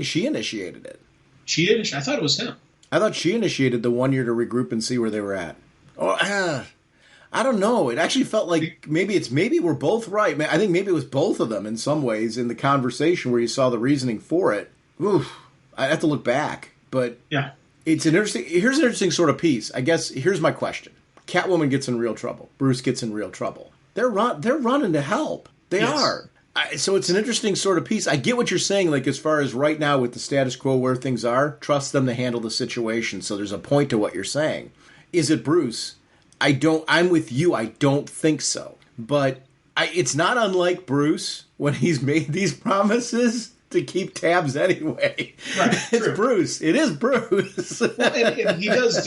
she initiated it. She initiated. I thought it was him. I thought she initiated the 1 year to regroup and see where they were at. I don't know. It actually felt like maybe we're both right. I think maybe it was both of them in some ways in the conversation where you saw the reasoning for it. Oof, I'd have to look back, but yeah, here's an interesting sort of piece. I guess here's my question: Catwoman gets in real trouble. Bruce gets in real trouble. They're running to help. They are. So it's an interesting sort of piece. I get what you're saying, like as far as right now with the status quo where things are, trust them to handle the situation. So there's a point to what you're saying. Is it Bruce? I'm with you. I don't think so. But it's not unlike Bruce when he's made these promises to keep tabs anyway. Right, it's true. Bruce. It is Bruce. and he does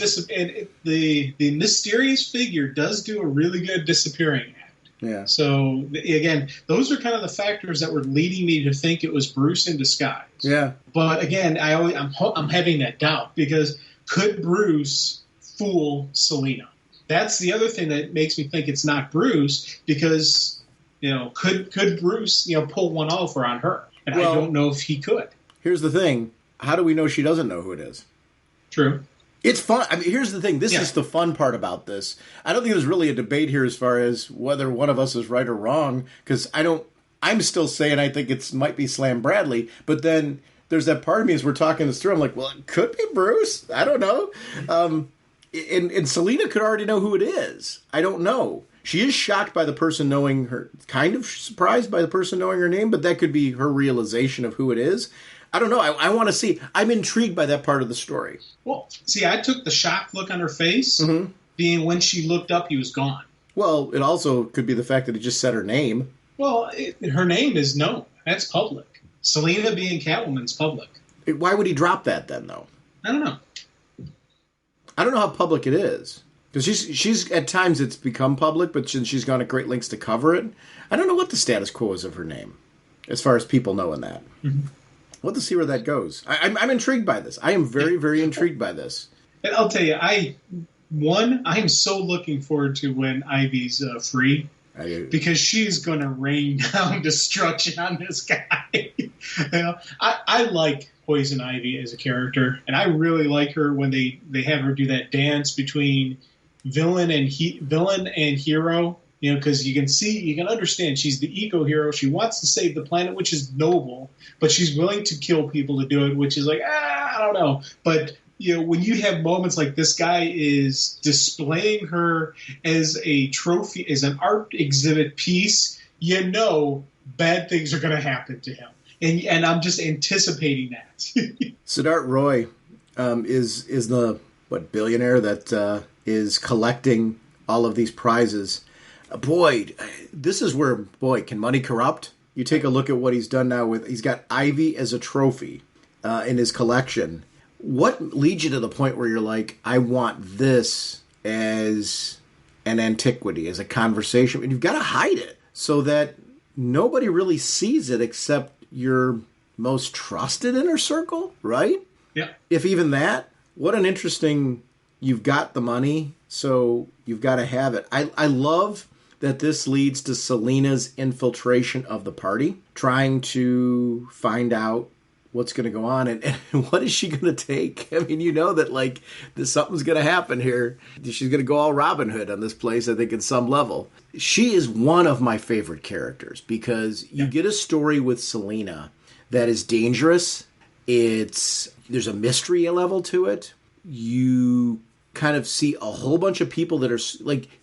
the mysterious figure does do a really good disappearing act. Yeah. So again, those are kind of the factors that were leading me to think it was Bruce in disguise. Yeah. But again, I'm having that doubt because could Bruce fool Selena? That's the other thing that makes me think it's not Bruce because, could Bruce, pull one over on her? And I don't know if he could. Here's the thing. How do we know she doesn't know who it is? True. It's fun. I mean, here's the thing. This is the fun part about this. I don't think there's really a debate here as far as whether one of us is right or wrong because I'm still saying I think it might be Slam Bradley, but then there's that part of me as we're talking this through, I'm like, well, it could be Bruce. I don't know. And Selena could already know who it is. I don't know. She is shocked by the person knowing her, kind of surprised by the person knowing her name, but that could be her realization of who it is. I don't know. I want to see. I'm intrigued by that part of the story. Well, see, I took the shocked look on her face, being when she looked up, he was gone. Well, it also could be the fact that he just said her name. Well, her name is known. That's public. Selina being Catwoman's public. Why would he drop that then, though? I don't know. I don't know how public it is. Because she's at times it's become public, but she's gone to great lengths to cover it. I don't know what the status quo is of her name, as far as people knowing that. Mm-hmm. We'll have to see where that goes. I'm intrigued by this. I am very, very intrigued by this. And I'll tell you, I am so looking forward to when Ivy's free. Because she's going to rain down destruction on this guy. I like Poison Ivy as a character, and I really like her when they have her do that dance between villain and hero. Because you can understand she's the eco hero. She wants to save the planet, which is noble, but she's willing to kill people to do it, which is like, I don't know. But when you have moments like this guy is displaying her as a trophy, as an art exhibit piece, bad things are going to happen to him. And I'm just anticipating that. Siddharth Roy is the billionaire that is collecting all of these prizes. Boy, this is where, can money corrupt? You take a look at what he's done now he's got Ivy as a trophy in his collection. What leads you to the point where you're like, I want this as an antiquity, as a conversation? And you've got to hide it so that nobody really sees it except your most trusted inner circle, right? Yeah. If even that, what an interesting, you've got the money, so you've got to have it. I love that this leads to Selina's infiltration of the party, trying to find out what's going to go on and what is she going to take? I mean, that something's going to happen here. She's going to go all Robin Hood on this place, I think, at some level. She is one of my favorite characters because you get a story with Selina that is dangerous. There's a mystery level to it. You kind of see a whole bunch of people that are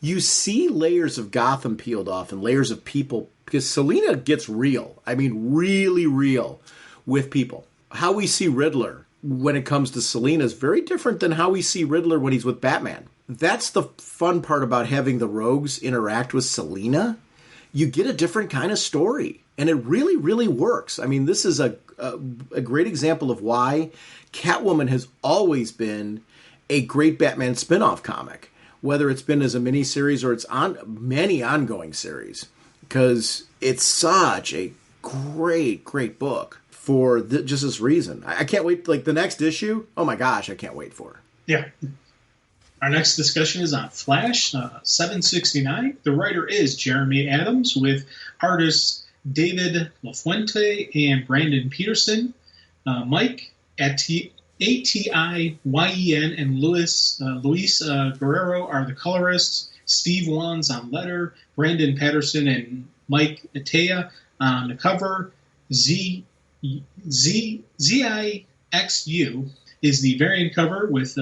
you see layers of Gotham peeled off and layers of people because Selina gets real. I mean, really real with people. How we see Riddler when it comes to Selina is very different than how we see Riddler when he's with Batman. That's the fun part about having the rogues interact with Selina. You get a different kind of story, and it really, really works. I mean, this is a great example of why Catwoman has always been a great Batman spin-off comic, whether it's been as a miniseries or it's on many ongoing series, because it's such a great, great book for just this reason. I can't wait. The next issue, oh my gosh, I can't wait for it. Yeah. Our next discussion is on Flash 769. The writer is Jeremy Adams with artists David LaFuente and Brandon Peterson. Mike Atien and Luis Guerrero are the colorists. Steve Wan's on letter. Brandon Patterson and Mike Atea on the cover. ZIXU is the variant cover with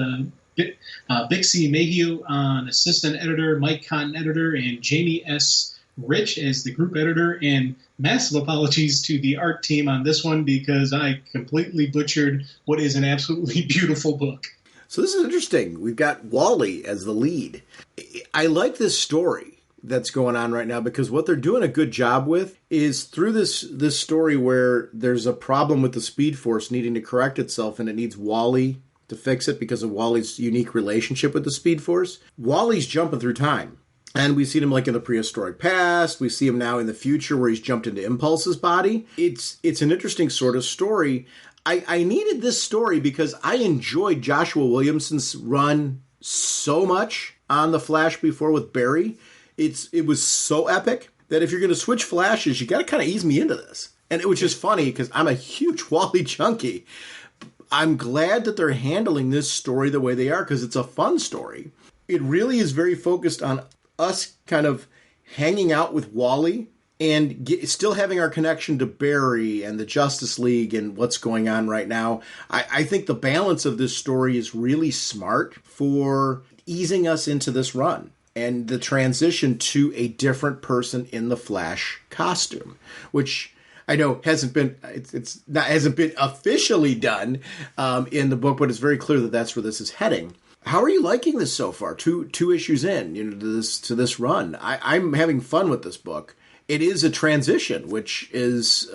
Bixie Mayhew on assistant editor, Mike Cotton editor, and Jamie S. Rich as the group editor. And massive apologies to the art team on this one because I completely butchered what is an absolutely beautiful book. So this is interesting. We've got Wally as the lead. I like this story that's going on right now because what they're doing a good job with is through this story where there's a problem with the Speed Force needing to correct itself and it needs Wally to fix it because of Wally's unique relationship with the Speed Force. Wally's jumping through time. And we've seen him in the prehistoric past. We see him now in the future where he's jumped into Impulse's body. It's an interesting sort of story. I needed this story because I enjoyed Joshua Williamson's run so much on The Flash before with Barry. It was so epic that if you're going to switch Flashes, you got to kind of ease me into this. And it was just funny because I'm a huge Wally junkie. I'm glad that they're handling this story the way they are because it's a fun story. It really is very focused on us kind of hanging out with Wally and still having our connection to Barry and the Justice League and what's going on right now. I think the balance of this story is really smart for easing us into this run. and the transition to a different person in the Flash costume, which I know hasn't been officially done in the book, but it's very clear that that's where this is heading. How are you liking this so far? Two issues in, to this run. I'm having fun with this book. It is a transition, which is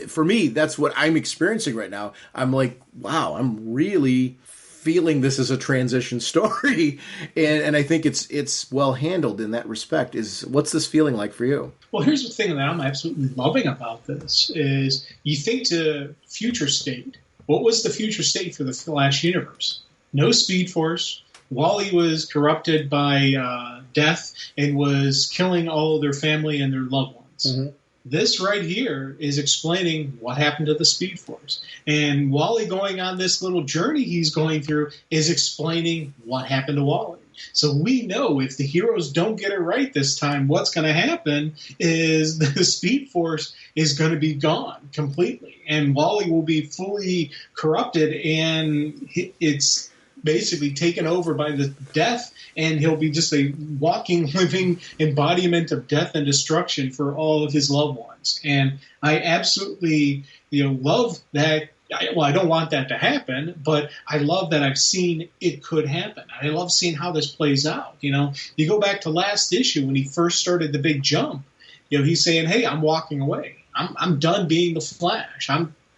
for me, that's what I'm experiencing right now. I'm like, wow, I'm really feeling this is a transition story, and I think it's well handled in that respect. What's this feeling like for you? Well, here's the thing that I'm absolutely loving about this is you think to future state. What was the future state for the Flash universe? No Speed Force. Wally was corrupted by death and was killing all of their family and their loved ones. Mm-hmm. This right here is explaining what happened to the Speed Force. And Wally going on this little journey he's going through is explaining what happened to Wally. So we know if the heroes don't get it right this time, what's going to happen is the Speed Force is going to be gone completely. And Wally will be fully corrupted, and it's basically taken over by the death, and he'll be just a walking, living embodiment of death and destruction for all of his loved ones. And I absolutely, love that. I don't want that to happen, but I love that I've seen it could happen. I love seeing how this plays out. You go back to last issue when he first started the big jump. He's saying, "Hey, I'm walking away. I'm done being the Flash.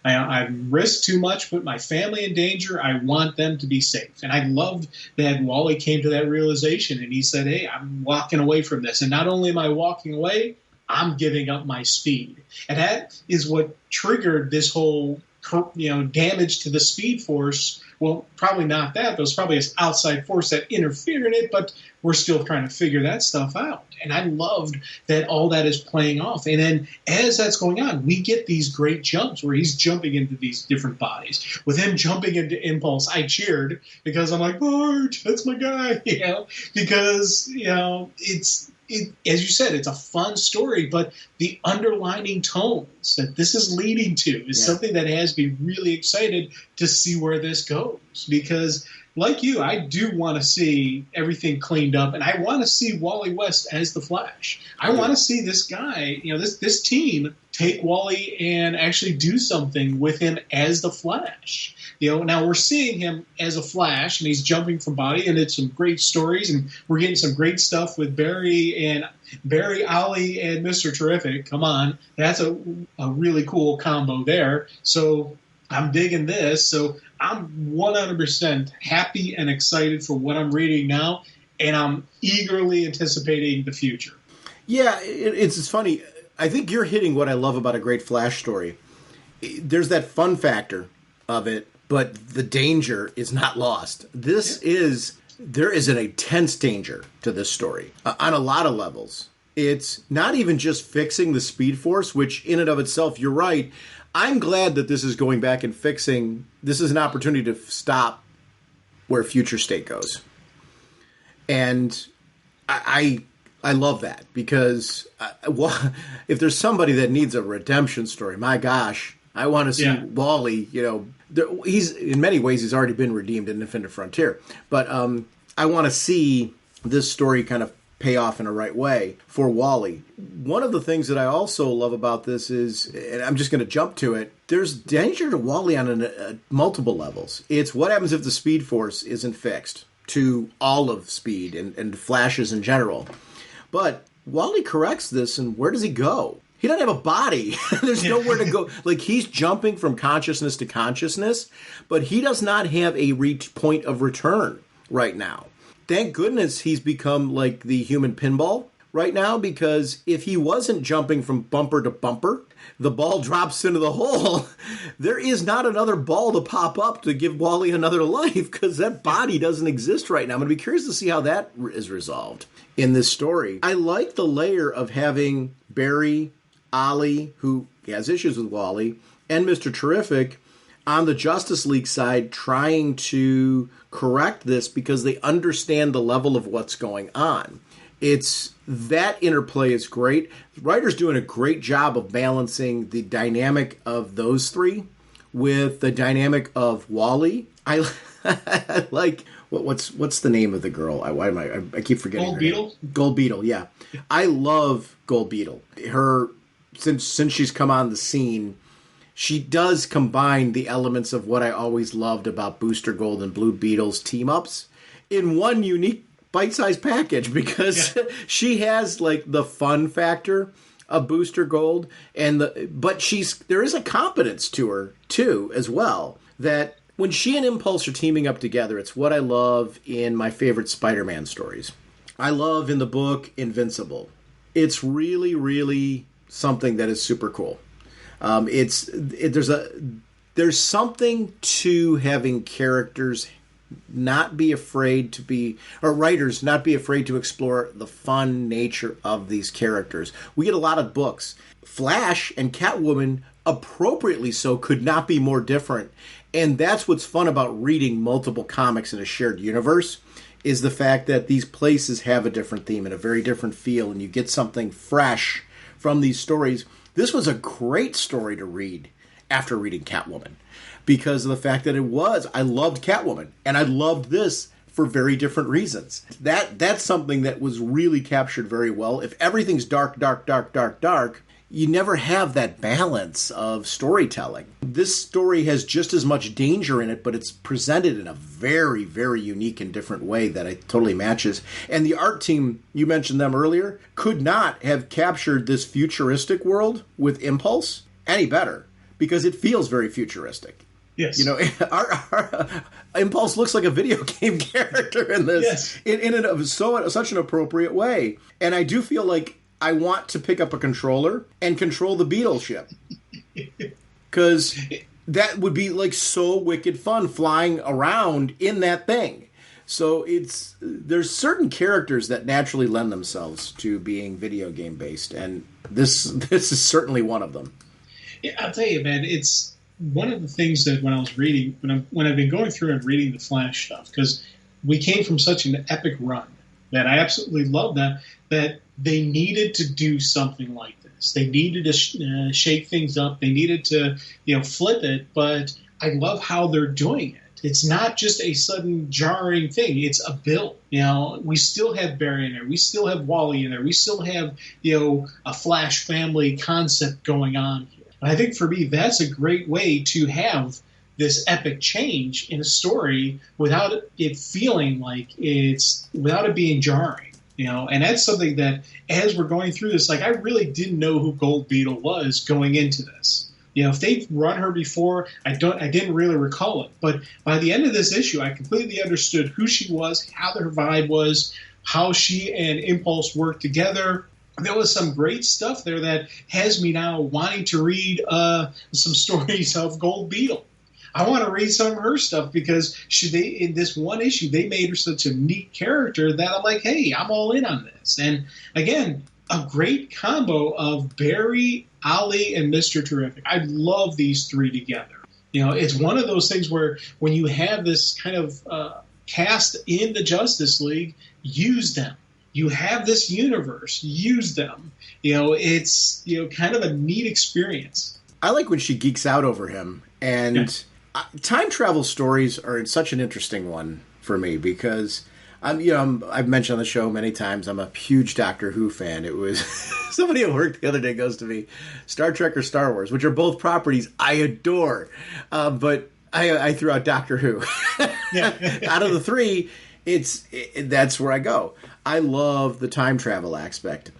I've risked too much, put my family in danger. I want them to be safe." And I loved that Wally came to that realization, and he said, "Hey, I'm walking away from this. And not only am I walking away, I'm giving up my speed." And that is what triggered this whole damage to the Speed Force. Well, probably not that. There's probably an outside force that interfered in it, but we're still trying to figure that stuff out. And I loved that all that is playing off. And then as that's going on, we get these great jumps where he's jumping into these different bodies. With him jumping into Impulse, I cheered because I'm like, Bart, that's my guy, because, as you said, it's a fun story, but the underlining tones that this is leading to is something that has me really excited to see where this goes. Because, like you, I do want to see everything cleaned up, and I want to see Wally West as the Flash. I want to see this guy, this team take Wally and actually do something with him as the Flash. Now we're seeing him as a Flash, and he's jumping from body, and it's some great stories, and we're getting some great stuff with Barry, Ollie, and Mr. Terrific. Come on, that's a really cool combo there. So I'm digging this. So I'm 100% happy and excited for what I'm reading now, and I'm eagerly anticipating the future. Yeah, it's funny. I think you're hitting what I love about a great Flash story. There's that fun factor of it, but the danger is not lost. There is an intense danger to this story on a lot of levels. It's not even just fixing the Speed Force, which in and of itself, you're right. I'm glad that this is going back and fixing. This is an opportunity to stop where Future State goes. And I love that because if there's somebody that needs a redemption story, my gosh, I want to see Wally. He's in many ways he's already been redeemed in Infinite Frontier, but I want to see this story kind of pay off in a right way for Wally. One of the things that I also love about this is, and I'm just going to jump to it, there's danger to Wally on multiple levels. It's what happens if the Speed Force isn't fixed to all of Speed and Flashes in general. But Wally corrects this, and where does he go? He doesn't have a body. There's nowhere to go. Like, he's jumping from consciousness to consciousness, but he does not have a point of return right now. Thank goodness he's become like the human pinball right now, because if he wasn't jumping from bumper to bumper, the ball drops into the hole. There is not another ball to pop up to give Wally another life because that body doesn't exist right now. I'm going to be curious to see how that is resolved in this story. I like the layer of having Barry, Ollie, who has issues with Wally, and Mr. Terrific on the Justice League side trying to correct this because they understand the level of what's going on. That interplay is great. The writer's doing a great job of balancing the dynamic of those three with the dynamic of Wally. I like What's the name of the girl? I keep forgetting. Gold Beetle? Gold Beetle, yeah. I love Gold Beetle. Her since she's come on the scene, she does combine the elements of what I always loved about Booster Gold and Blue Beetle's team-ups in one unique bite-sized package, because she has like the fun factor of Booster Gold, but there is a competence to her too as well, that when she and Impulse are teaming up together, it's what I love in my favorite Spider-Man stories. I love in the book Invincible. It's really, really something that is super cool. There's something to having characters not be afraid to be, or writers not be afraid to explore the fun nature of these characters. We get a lot of books. Flash and Catwoman, appropriately so, could not be more different. And that's what's fun about reading multiple comics in a shared universe, is the fact that these places have a different theme and a very different feel, and you get something fresh from these stories. This was a great story to read after reading Catwoman, because of the fact that I loved Catwoman, and I loved this for very different reasons. That's something that was really captured very well. If everything's dark, you never have that balance of storytelling. This story has just as much danger in it, but it's presented in a very, very unique and different way that it totally matches. And the art team, you mentioned them earlier, could not have captured this futuristic world with Impulse any better, because it feels very futuristic. Yes. You know, our Impulse looks like a video game character in this, in such an appropriate way. And I do feel like I want to pick up a controller and control the Beetle ship, because that would be like so wicked fun flying around in that thing. So there's certain characters that naturally lend themselves to being video game based, and this is certainly one of them. Yeah, I'll tell you, man, it's one of the things that when I was reading, when I've been going through and reading the Flash stuff, because we came from such an epic run that I absolutely love that they needed to do something like this. They needed to shake things up. They needed to, flip it. But I love how they're doing it. It's not just a sudden jarring thing. It's a build. We still have Barry in there. We still have Wally in there. We still have, a Flash family concept going on here. And I think for me, that's a great way to have this epic change in a story without it feeling like without it being jarring. And that's something that as we're going through this, like I really didn't know who Gold Beetle was going into this. If they've run her before, I didn't really recall it. But by the end of this issue, I completely understood who she was, how her vibe was, how she and Impulse worked together. There was some great stuff there that has me now wanting to read some stories of Gold Beetle. I want to read some of her stuff, because in this one issue, they made her such a neat character that I'm like, hey, I'm all in on this. And again, a great combo of Barry, Ollie, and Mr. Terrific. I love these three together. It's one of those things where when you have this kind of cast in the Justice League, use them. You have this universe, use them. It's kind of a neat experience. I like when she geeks out over him, and time travel stories are such an interesting one for me, because I've mentioned on the show many times I'm a huge Doctor Who fan. It was somebody at work the other day goes to me, Star Trek or Star Wars, which are both properties I adore, but I threw out Doctor Who. Out of the three, that's where I go. I love the time travel aspect.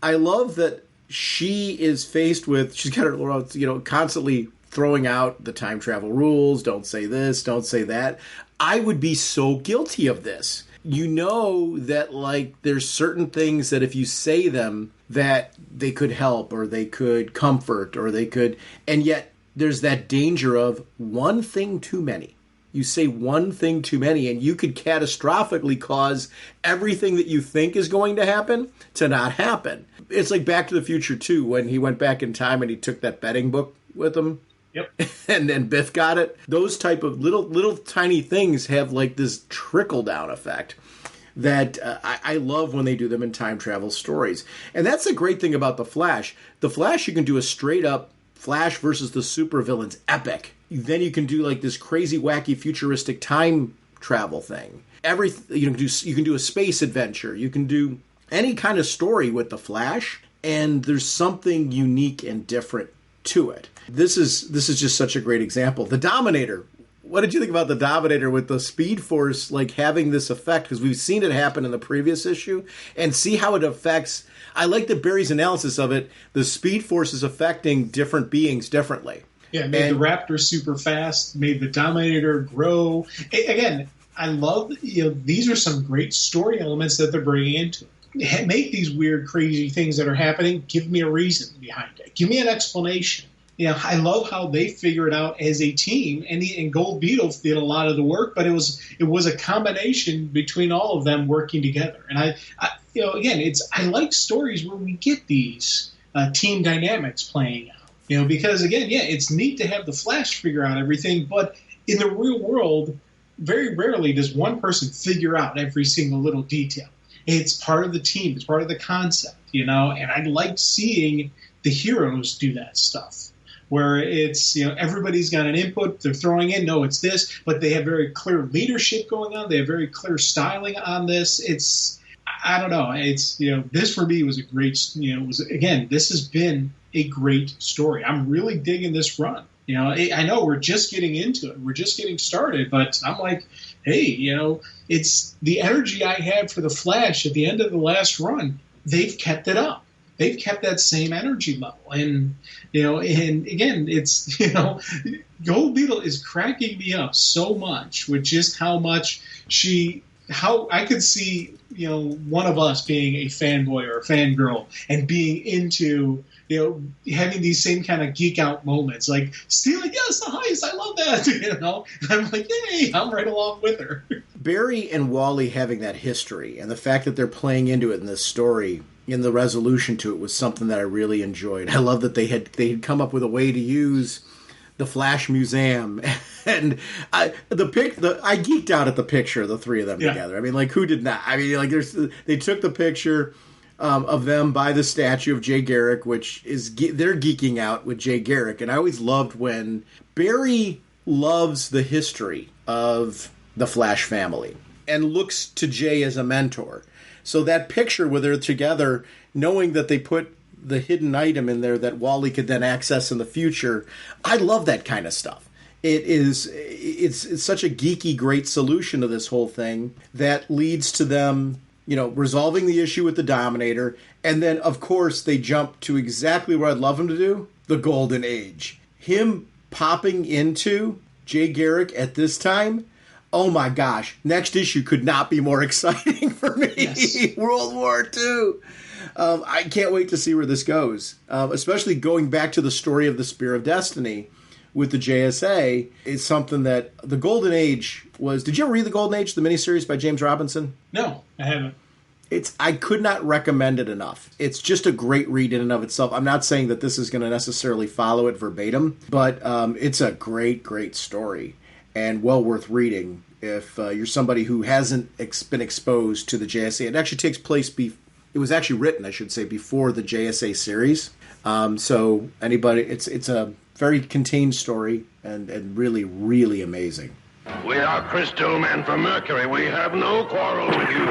I love that she is faced with, she's got her, constantly throwing out the time travel rules. Don't say this, don't say that. I would be so guilty of this. That there's certain things that if you say them, that they could help or they could comfort or they could, and yet there's that danger of one thing too many. You say one thing too many, and you could catastrophically cause everything that you think is going to happen to not happen. It's like Back to the Future 2, when he went back in time and he took that betting book with him. Yep. And then Biff got it. Those type of little tiny things have like this trickle-down effect that I love when they do them in time travel stories. And that's the great thing about The Flash. The Flash, you can do a straight-up Flash versus the supervillains epic. Then you can do like this crazy, wacky, futuristic time travel thing. You can do a space adventure. You can do any kind of story with the Flash, and there's something unique and different to it. This is just such a great example. The Dominator. What did you think about the Dominator with the Speed Force like having this effect? Because we've seen it happen in the previous issue, and see how it affects. I like that Barry's analysis of it. The Speed Force is affecting different beings differently. Yeah, made the Raptor super fast, made the Dominator grow. Again, I love, these are some great story elements that they're bringing into it. Make these weird, crazy things that are happening. Give me a reason behind it. Give me an explanation. I love how they figure it out as a team, and Gold Beetle did a lot of the work, but it was a combination between all of them working together. And I like stories where we get these team dynamics playing out. Because again, it's neat to have the Flash figure out everything, but in the real world, very rarely does one person figure out every single little detail. It's part of the team. It's part of the concept, and I like seeing the heroes do that stuff. Where it's, everybody's got an input, they're throwing in, no, it's this, but they have very clear leadership going on, they have very clear styling on this. I don't know, this for me was a great, this has been a great story. I'm really digging this run. I know we're just getting into it, we're just getting started, but I'm like, hey, it's the energy I had for the Flash at the end of the last run, they've kept it up. They've kept that same energy level. And, and again, it's, Gold Beetle is cracking me up so much with just how much how I could see, one of us being a fanboy or a fangirl and being into, having these same kind of geek out moments, like stealing, yes, the heist, I love that, I'm like, yay, I'm right along with her. Barry and Wally having that history and the fact that they're playing into it in this story, in the resolution to it, was something that I really enjoyed. I love that they had come up with a way to use the Flash Museum, and I geeked out at the picture of the three of them together. I mean, like, who did not? I mean, like, they took the picture of them by the statue of Jay Garrick, which is they're geeking out with Jay Garrick, and I always loved when Barry loves the history of the Flash family and looks to Jay as a mentor. So that picture where they're together, knowing that they put the hidden item in there that Wally could then access in the future, I love that kind of stuff. It's such a geeky, great solution to this whole thing that leads to them, resolving the issue with the Dominator. And then, of course, they jump to exactly what I'd love him to do, the Golden Age. Him popping into Jay Garrick at this time, oh my gosh, next issue could not be more exciting for me. Yes. World War II. I can't wait to see where this goes, especially going back to the story of the Spear of Destiny with the JSA. Is something that the Golden Age was. Did you ever read the Golden Age, the miniseries by James Robinson? No, I haven't. I could not recommend it enough. It's just a great read in and of itself. I'm not saying that this is going to necessarily follow it verbatim, but it's a great, great story. And well worth reading if you're somebody who hasn't been exposed to the JSA. It actually takes place, it was actually written, I should say, before the JSA series. So anybody, it's a very contained story and really, really amazing. We are Crystal Men from Mercury. We have no quarrel with you.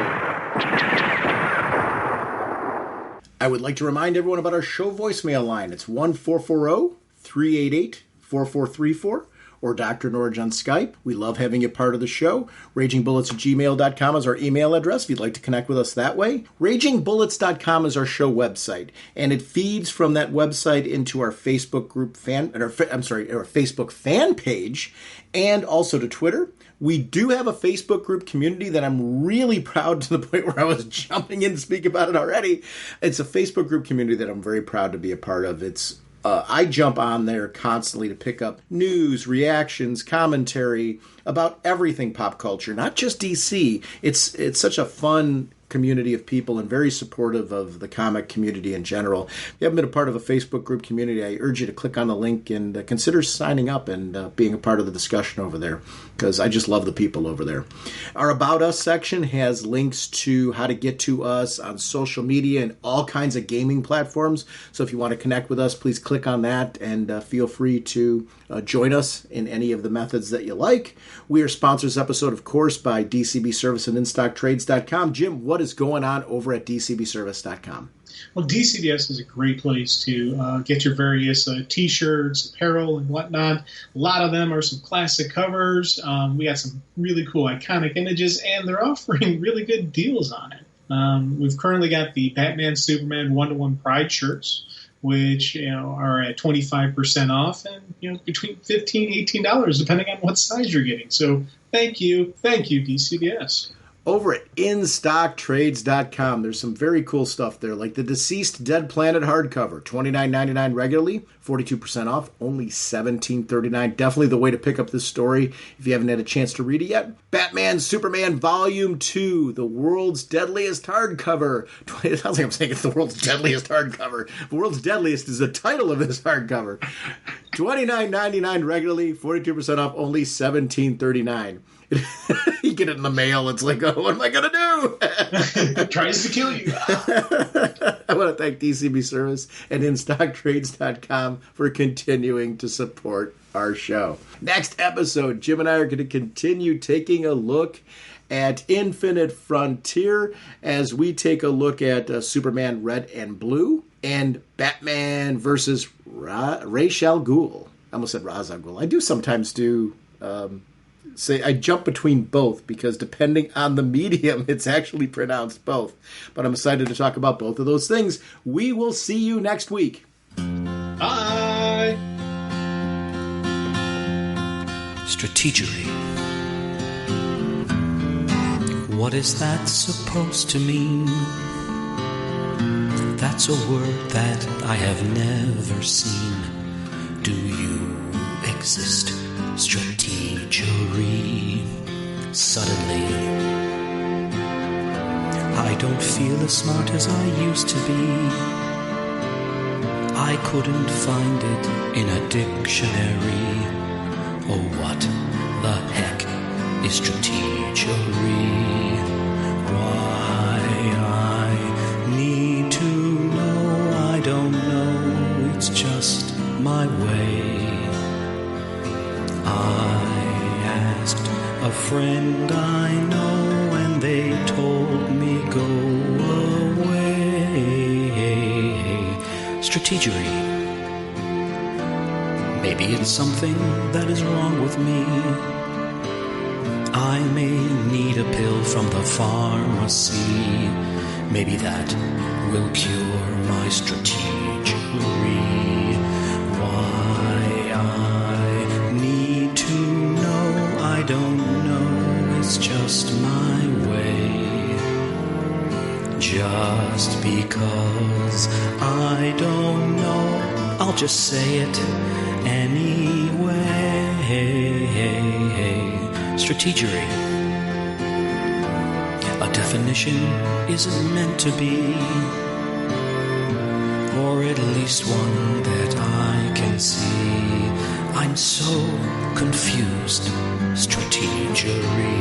I would like to remind everyone about our show voicemail line. It's 1-440-388-4434. Or Dr. Norge on Skype. We love having you part of the show. RagingBullets@gmail.com is our email address if you'd like to connect with us that way. RagingBullets.com is our show website, and it feeds from that website into our Facebook group our Facebook fan page, and also to Twitter. We do have a Facebook group community that I'm really proud, to the point where I was jumping in to speak about it already. It's a Facebook group community that I'm very proud to be a part of. I jump on there constantly to pick up news, reactions, commentary about everything pop culture, not just DC. It's such a fun community of people and very supportive of the comic community in general. If you haven't been a part of a Facebook group community, I urge you to click on the link and consider signing up and being a part of the discussion over there, because I just love the people over there. Our About Us section has links to how to get to us on social media and all kinds of gaming platforms. So if you want to connect with us, please click on that and feel free to join us in any of the methods that you like. We are sponsors this episode, of course, by DCB Service and InStockTrades.com. Jim, what is going on over at DCBService.com? Well, DCBS is a great place to get your various T-shirts, apparel, and whatnot. A lot of them are some classic covers. We got some really cool iconic images, and they're offering really good deals on it. We've currently got the Batman, Superman 1-to-1 Pride shirts, which are at 25% off, and between $15 $18, depending on what size you're getting. So thank you, DCBS. Over at InStockTrades.com, there's some very cool stuff there, like the Deceased Dead Planet hardcover, $29.99 regularly, 42% off, only $17.39. Definitely the way to pick up this story if you haven't had a chance to read it yet. Batman, Superman Volume 2, the world's deadliest hardcover. It sounds like I'm saying it's the world's deadliest hardcover. The world's deadliest is the title of this hardcover. $29.99 regularly, 42% off, only $17.39. You get it in the mail, it's like, oh, what am I going to do? It tries to kill you. I want to thank DCB Service and InStockTrades.com for continuing to support our show. Next episode, Jim and I are going to continue taking a look at Infinite Frontier as we take a look at Superman Red and Blue and Batman versus Ra's al Ghul. I almost said Ra's al Ghul. I do sometimes say I jump between both because depending on the medium, it's actually pronounced both. But I'm excited to talk about both of those things. We will see you next week. Bye. Strategery. What is that supposed to mean? That's a word that I have never seen. Do you exist? Strategery. Suddenly, I don't feel as smart as I used to be. I couldn't find it in a dictionary. Oh, what the heck is strategery? Why I need to know, I don't know, it's just my way. I asked a friend I know and they told me go away. Strategery. Maybe it's something that is wrong with me. I may need a pill from the pharmacy. Maybe that will cure my strategery. Why I need to know, I don't know, it's just my way. Just because I don't know, I'll just say it anyway. Strategery. A definition isn't meant to be, or at least one that I can see. I'm so confused. Strategery.